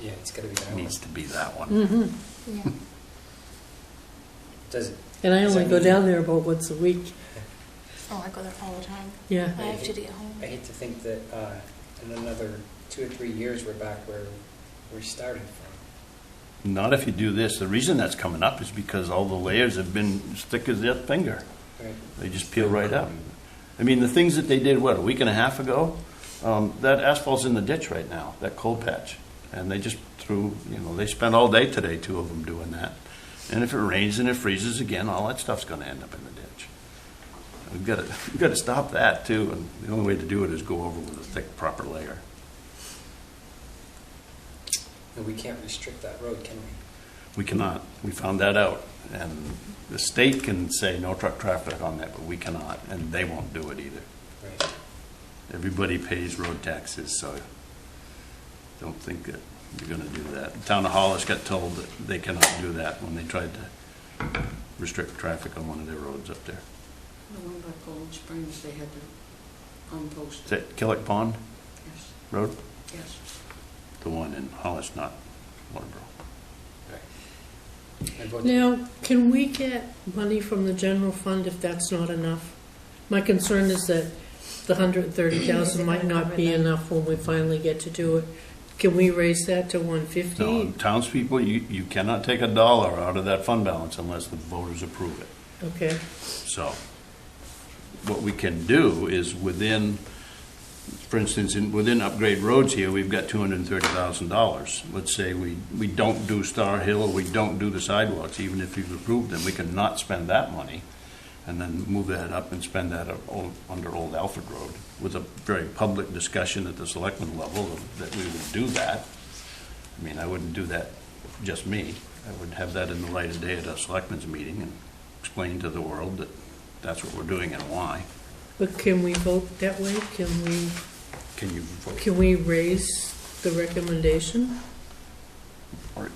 Yeah, it's got to be that it one. needs to be that one. Mm-hmm. Yeah. Does it? And I Does only that go mean- down there about once a week. Oh, I go there all the time. Yeah. I have to get home. I hate to think that in another 2 or 3 years, we're back where we started from. Not if you do this. The reason that's coming up is because all the layers have been as thick as that finger. Right. They just peel right up. I mean, the things that they did, what, a week and a half ago? That asphalt's in the ditch right now, that cold patch. And they just threw, they spent all day today, 2 of them doing that. And if it rains and it freezes again, all that stuff's going to end up in the ditch. We've got to stop that too, and the only way to do it is go over with a thick, proper layer. And we can't restrict that road, can we? We cannot. We found that out. And the state can say no truck traffic on that, but we cannot, and they won't do it either. Right. Everybody pays road taxes, so don't think that you're going to do that. The town of Hollis got told that they cannot do that when they tried to restrict traffic on one of their roads up there. The one by Cold Springs, they had to unpost. Is that Killick Pond Yes, Road? yes. The one in Hollis, not Waterboro. Right. I vote- Now, can we get money from the general fund if that's not enough? My concern is that the 130,000 might not be enough when we finally get to do it. Can we raise that to 150? No, townspeople, you cannot take a dollar out of that fund balance unless the voters approve it. Okay, So what we can do is within, for instance, within Upgrade Roads here, we've got $230,000. Let's say we don't do Star Hill, or we don't do the sidewalks, even if you've approved them, we can not spend that money and then move that up and spend that under Old Alfred Road with a very public discussion at the selectmen level that we would do that. I mean, I wouldn't do that just me. I would have that in the light of day at a selectmen's meeting and explain to the world that that's what we're doing and why. but can we vote that way? Can you vote Can we raise the recommendation?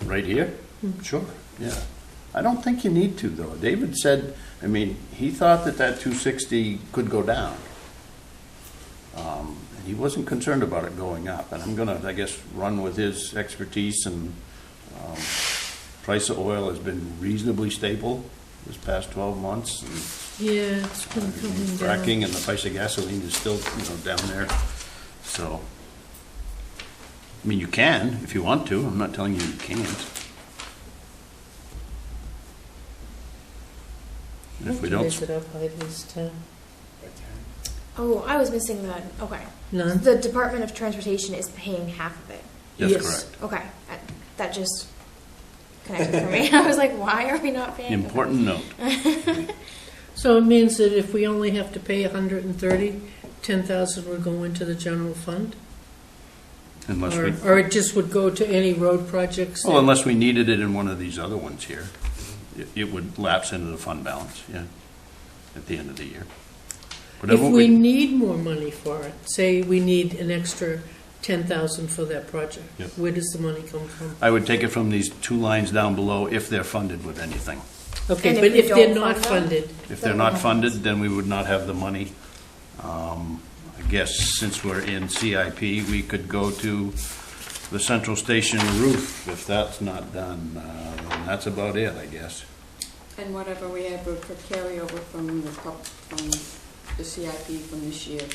right here? Sure, yeah. I don't think you need to, though. David said, I mean, he thought that 260 could go down. He wasn't concerned about it going up, and I'm gonna, I guess, run with his expertise, and price of oil has been reasonably stable this past 12 months. And Yeah, it's been coming down. fracking and the price of gasoline is still, down there. So, I mean, you can if you want to. I'm not telling you you can't. And if we don't, Raise it up by at least 10. Oh, I was missing the, okay. None? The Department of Transportation is paying half of it. that's Yes. correct. Okay, that just connected for me. I was like, why are we not paying? Important note. So it means that if we only have to pay 130, 10,000 would go into the general fund? Unless we, Or it just would go to any road projects? well, unless we needed it in one of these other ones here, it would lapse into the fund balance, yeah, at the end of the year. If Whatever we need more money for it, say we need an extra 10,000 for that project, Yep. where does the money come from? I would take it from these two lines down below if they're funded with anything. Okay, And if but we if they're don't not fund them? funded, If they're not funded, then we would not have the money. I guess since we're in CIP, we could go to the central station roof if that's not done. And that's about it, I guess. And whatever we have for carryover from the CIP from this year.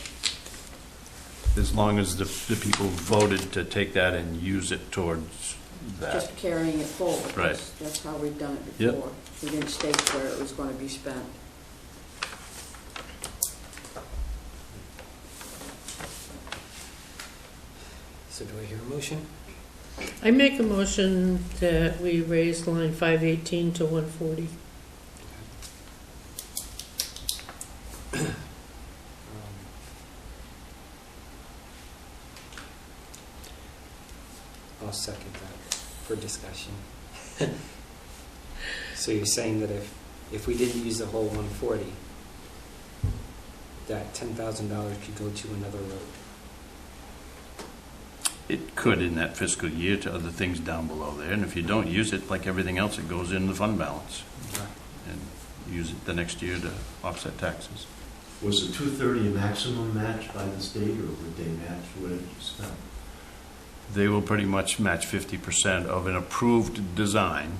As long as the people voted to take that and use it towards that. Just carrying it forward. Right. That's how we've done it Yep. before. We didn't state where it was going to be spent. So do I hear a motion? I make a motion that we raise line 518 to 140. I'll second that for discussion. So you're saying that if we didn't use the whole 140, that $10,000 could go to another road? It could in that fiscal year to other things down below there. And if you don't use it, like everything else, it goes in the fund balance. And use it the next year to offset taxes. Was the 230 a maximum match by the state, or would they match whatever you spent? They will pretty much match 50% of an approved design.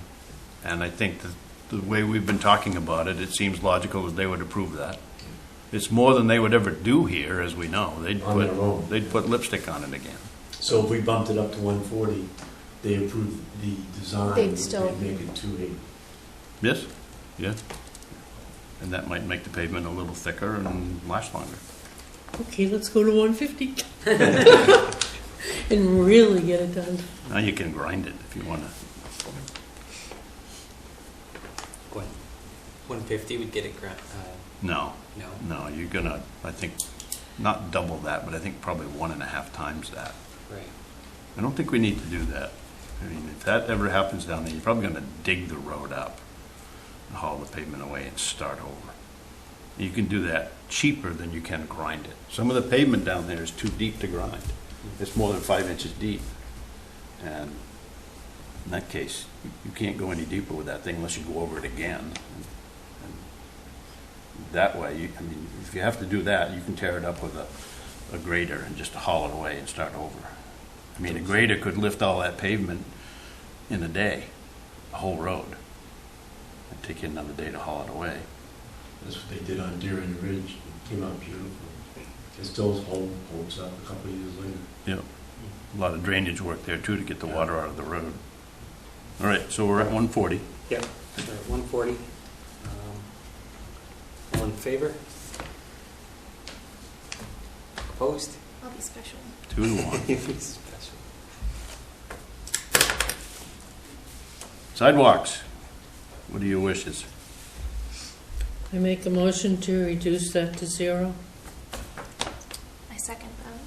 And I think that the way we've been talking about it, it seems logical that they would approve that. It's more than they would ever do here, as we know. On their own. They'd put lipstick on it again. So if we bumped it up to 140, they approved the design, They'd would still- they make it 280? Yes, yeah. And that might make the pavement a little thicker and last longer. Okay, let's go to 150. And really get it done. Now you can grind it if you want to. What, 150 would get it, No, no? no, you're gonna, I think, not double that, but I think probably 1.5 times that. Right. I don't think we need to do that. I mean, if that ever happens down there, you're probably gonna dig the road up and haul the pavement away and start over. You can do that cheaper than you can grind it. Some of the pavement down there is too deep to grind. It's more than 5 inches deep. And in that case, you can't go any deeper with that thing unless you go over it again. And that way, I mean, if you have to do that, you can tear it up with a grader and just haul it away and start over. I mean, a grader could lift all that pavement in a day, the whole road. take you another day to haul it away. That's what they did on Deering Ridge. It came out beautiful. It still holds up a couple of years later. Yep. A lot of drainage work there too to get the water out of the road. All right, so we're at 140. Yep, so at 140. All in favor? Opposed? I'll be special. 2 to 1. Special. Sidewalks. What are your wishes? I make a motion to reduce that to 0. I second that.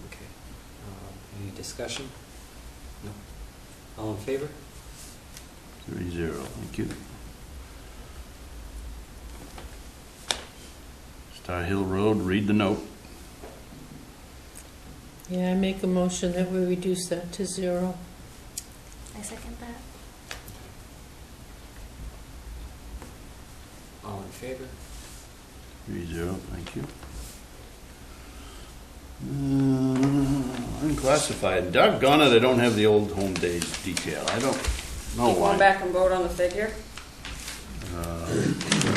Okay. Any discussion? No. All in favor? 3-0. Thank you. Star Hill Road, read the note. Yeah, I make a motion that we reduce that to 0. I second that. All in favor? 3-0. Thank you. Unclassified. Doggone it, I don't have the old home days detail. I don't know You going why. back and vote on the figure?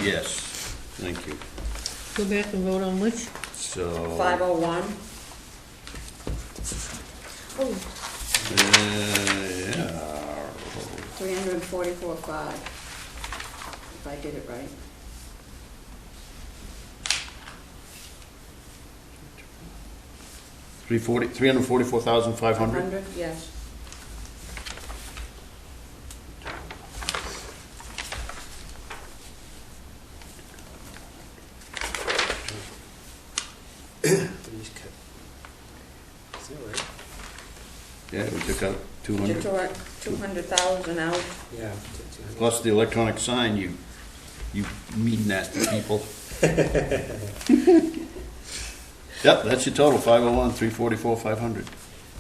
Yes, thank you. Go back and vote on which? So, 501. Oh, yeah. 344.5, if I did it right. $344,500. 100, yes. Please cut. Is that right? Yeah, we took out You 200. took 200,000 out. Yeah. Plus the electronic sign, you mean that to people. Yep, that's your total, 501, 344, 500.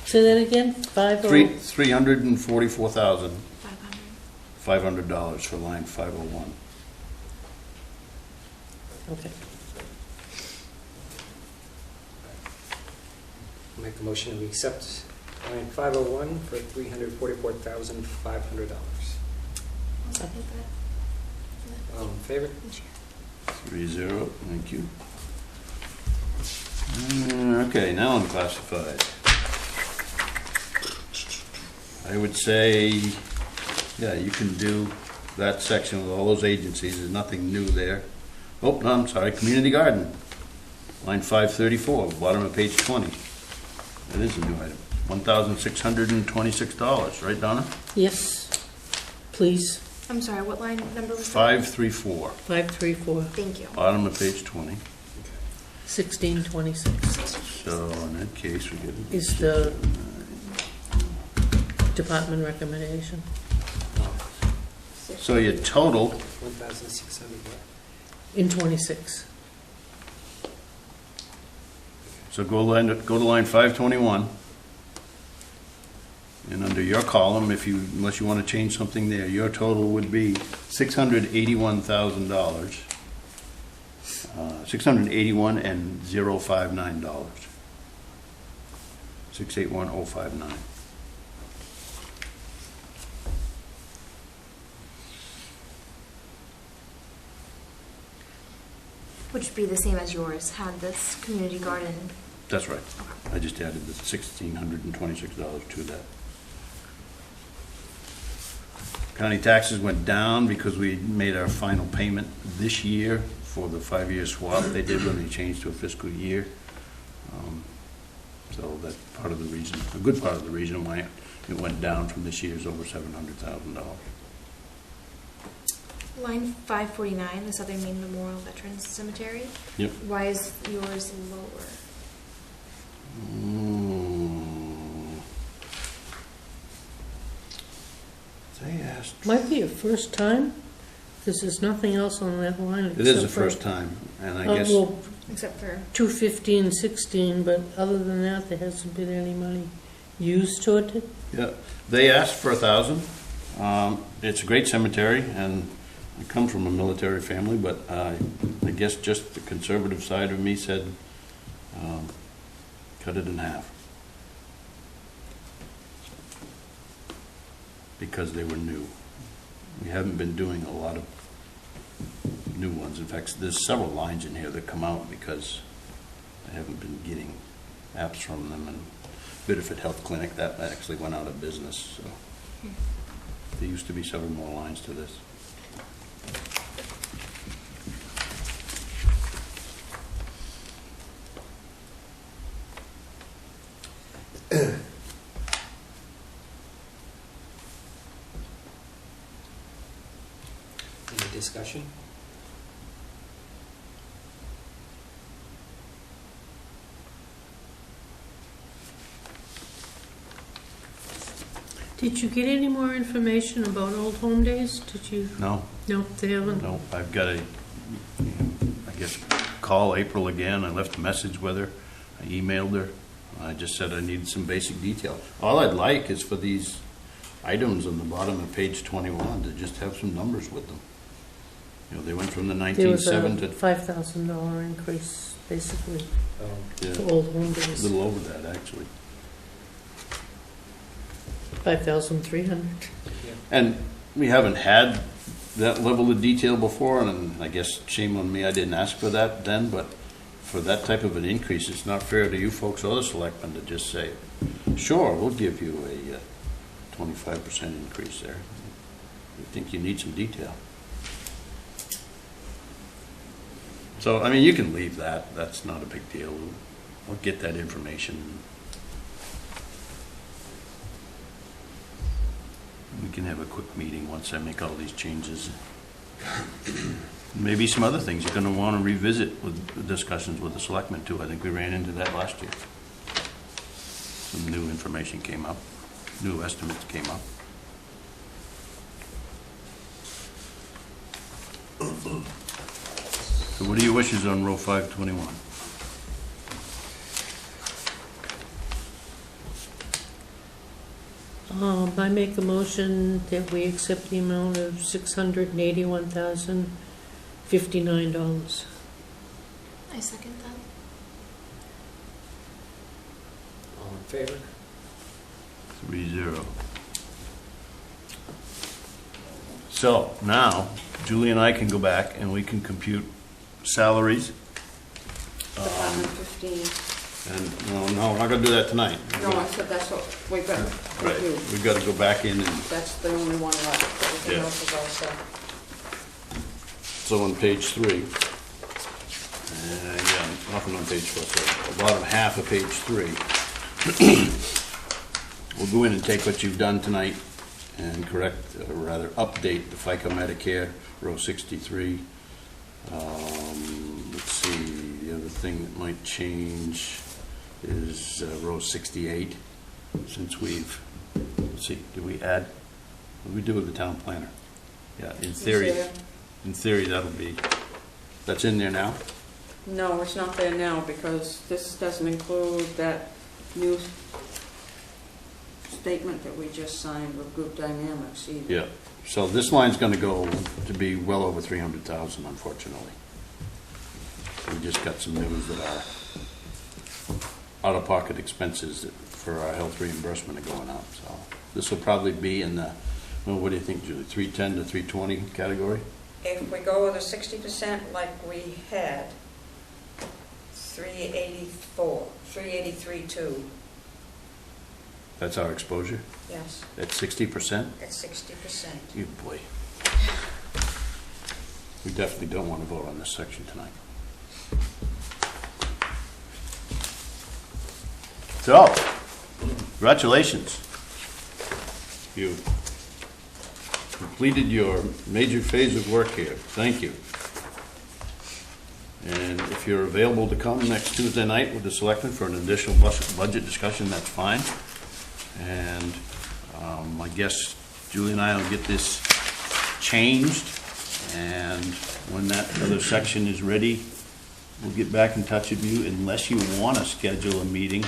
Say that again? 50? $344,500 500. for line 501. Okay. Make a motion we accept line 501 for $344,500. I'll second that. All in favor? 3-0, thank you. Okay, now unclassified. I would say, yeah, you can do that section with all those agencies, there's nothing new there. Oh, no, I'm sorry, community garden, line 534, bottom of page 20. That is a new item, $1,626, right, Donna? Yes, please. I'm sorry, what line number was that? 534, 534, Thank you. bottom of page 20. 1626 So in that case, we get. is the department recommendation. So your total, 1,600 what? In 26. so go to line 521. And under your column, unless you want to change something there, your total would be $681,000. $681 and $059. 681,059. Which would be the same as yours, had this community garden. That's right. I just added the $1,626 to that. County taxes went down because we made our final payment this year for the 5-year swap they did when they changed to a fiscal year. So that's part of the reason, a good part of the reason why it went down from this year's over $700,000. Line 549, the Southern Maine Memorial Veterans Cemetery. Yep. Why is yours lower? They asked. Might be a first time, because there's nothing else on that line. It is the except for- first time, and I Oh, guess, well, Except for, 215, 16, but other than that, there hasn't been any money used toward it. yeah, they asked for $1,000. It's a great cemetery, and I come from a military family, but I guess just the conservative side of me said, cut it in half. Because they were new. We haven't been doing a lot of new ones. In fact, there's several lines in here that come out because I haven't been getting apps from them. And Biddeford Health Clinic, that actually went out of business, so there used to be several more lines to this. Any discussion? Did you get any more information about Old Home Days? Did you? No, No, they haven't? no, I've got to, I guess, call April again. I left a message with her. I emailed her. I just said I needed some basic detail. All I'd like is for these items on the bottom of page 21 to just have some numbers with them. You know, they went from the There was a 19.7 to $5,000 increase, basically, yeah, for Old Home a Days. little over that, actually. 5,300. And we haven't had that level of detail before, and I guess shame on me, I didn't ask for that then, but for that type of an increase, it's not fair to you folks or the selectmen to just say, sure, we'll give you a 25% increase there. I think you need some detail. So, I mean, you can leave that. That's not a big deal. We'll get that information. We can have a quick meeting once I make all these changes. Maybe some other things you're going to want to revisit with the discussions with the selectmen too. I think we ran into that last year. Some new information came up, new estimates came up. So what are your wishes on row 521? I make a motion that we accept the amount of $681,059. I second that. All in favor? 3-0. So now, Julie and I can go back and we can compute salaries. Department 15. And, no, we're not gonna do that tonight. No, I said that's what we've got to Right, do. we've gotta go back in and, That's the only one left. Everything Yeah. else is all set. so on page 3, yeah, nothing on page 4, so the bottom half of page 3. We'll go in and take what you've done tonight and correct, or rather update the FICA Medicare, row 63. Let's see, the other thing that might change is row 68, since we've, let's see, did we add, what did we do with the town planner? Yeah, in theory, that'll be, that's in there now? No, it's not there now because this doesn't include that new statement that we just signed with Group Dynamics either. Yeah, so this line's gonna go to be well over 300,000, unfortunately. We just got some news that our out-of-pocket expenses for our health reimbursement are going up, so this will probably be in the, well, what do you think, Julie, 310 to 320 category? If we go with a 60% like we had, 383.2, That's our exposure, yes, at 60%? at 60%. You boy. We definitely don't want to vote on this section tonight. So, congratulations. You completed your major phase of work here. Thank you. And if you're available to come next Tuesday night with the selectmen for an additional budget discussion, that's fine. And I guess Julie and I will get this changed, and when that other section is ready, we'll get back in touch with you, unless you want to schedule a meeting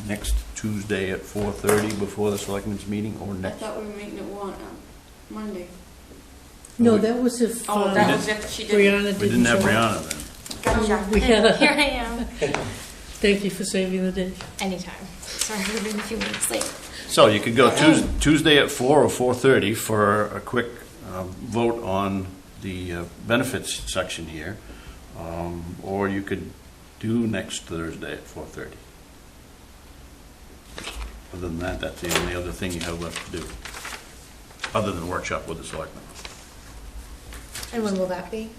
next Tuesday at 4:30 before the selectmen's meeting, or I next. thought we were meeting at Monday. No, that was if Oh, that was if she didn't. Brianna didn't We didn't have show up. Brianna then. Gotcha. We had Here a, I am. thank you for saving the day. Anytime. Sorry, I've been a few minutes late. So you could go Tuesday at 4 or 4:30 for a quick vote on the benefits section here. Or you could do next Thursday at 4:30. Other than that, that's the only other thing you have left to do, other than workshop with the selectmen. And when will that be?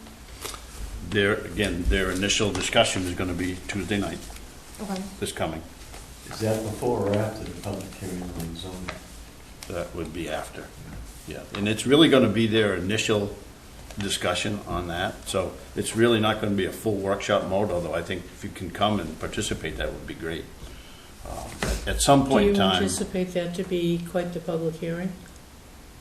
Their initial discussion is going to be Tuesday night, Okay. this coming. Is that before or after the public hearing on zoning? That would be after, yeah. And it's really going to be their initial discussion on that, so it's really not going to be a full workshop mode, although I think if you can come and participate, that would be great. At some point in Do you time, anticipate that to be quite the public hearing?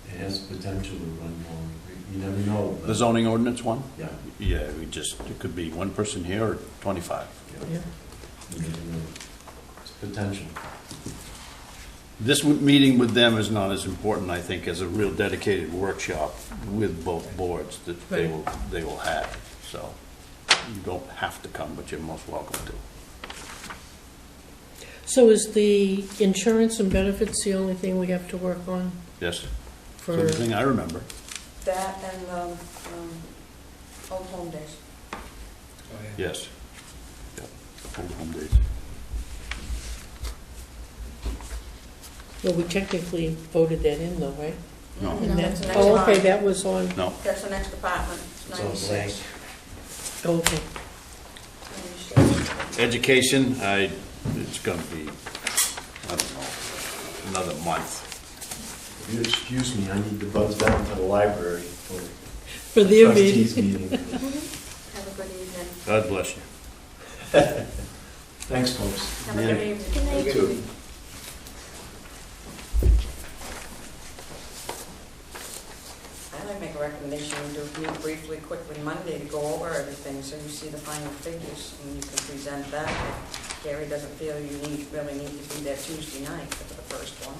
It has potential to run long. You never know. the zoning ordinance one, Yeah. yeah, it could be one person here or 25. Yeah. You never know. It's potential. This meeting with them is not as important, I think, as a real dedicated workshop with both boards that they will have. So you don't have to come, but you're most welcome to. So is the insurance and benefits the only thing we have to work on Yes, for? so the thing I remember. That and Old Home Days. Oh, yeah. Yes. Yep. Old home days. Well, we technically voted that in though, right? No, No, And that's that- next Oh, okay, line. that was on, no. That's the next department, It's all 96. okay. 96. Education, it's gonna be, I don't know, another month. If you excuse me, I need to buzz down to the library for For their trustees meeting. meeting. Have a good evening. God bless you. Thanks, folks. Have a Yeah. good evening. Good night. You too. I'd like to make a recommendation, we do meet briefly, quickly Monday to go over everything, so you see the final figures, and you can present that. If Gary doesn't feel you really need to be there Tuesday night for the first one.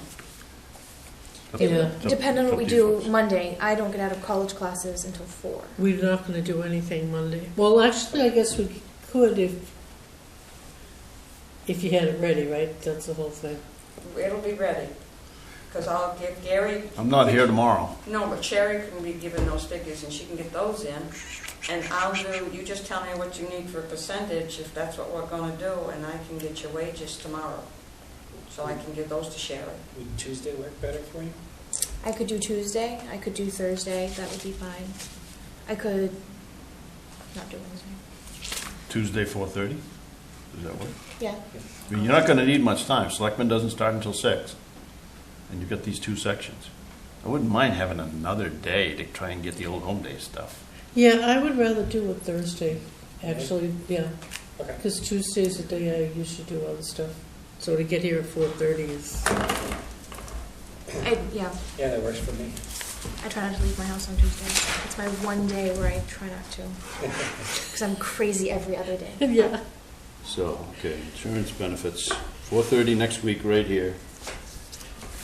Yeah. Depending on what we Up to you do folks. Monday, I don't get out of college classes until 4. We're not gonna do anything Monday. Well, actually, I guess we could if you had it ready, right? That's the whole thing. It'll be ready, because I'll give Gary. I'm not here tomorrow. No, but Sherry can be given those figures, and she can get those in. And you just tell me what you need for a percentage, if that's what we're gonna do, and I can get your wages tomorrow. So I can give those to Sherry. Would Tuesday work better for you? I could do Tuesday, I could do Thursday, that would be fine. I could not do Wednesday. Tuesday, 4:30? Does that work? Yeah. I mean, you're not gonna need much time. Selectmen doesn't start until 6. And you've got these two sections. I wouldn't mind having another day to try and get the old home day stuff. Yeah, I would rather do it Thursday, actually, yeah. Okay. Because Tuesday's the day I usually do other stuff. So to get here at 4:30 is, Yeah, Yeah, that works for me. I try not to leave my house on Tuesday. It's my one day where I try not to. Because I'm crazy every other day. yeah. So, okay, insurance benefits, 4:30 next week, right here.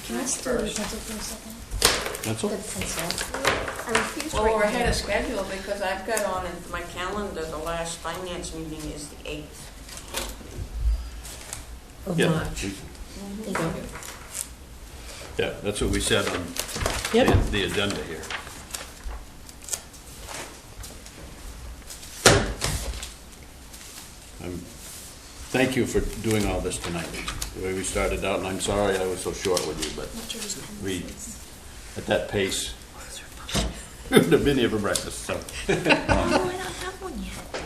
Can I steal your pencil for a second? That's The all? pencil. I refuse to Well, write we're my ahead name. of schedule, because I've got on my calendar, the last finance meeting is the 8th. Of Yeah. March. Thank you. Yeah, that's what we said on Yep. the agenda here. Thank you for doing all this tonight, the way we started out, and I'm sorry I was so short with you, but Not sure whose pen we, this is. at that pace, we would have been here for breakfast, so. Oh, I don't have one yet.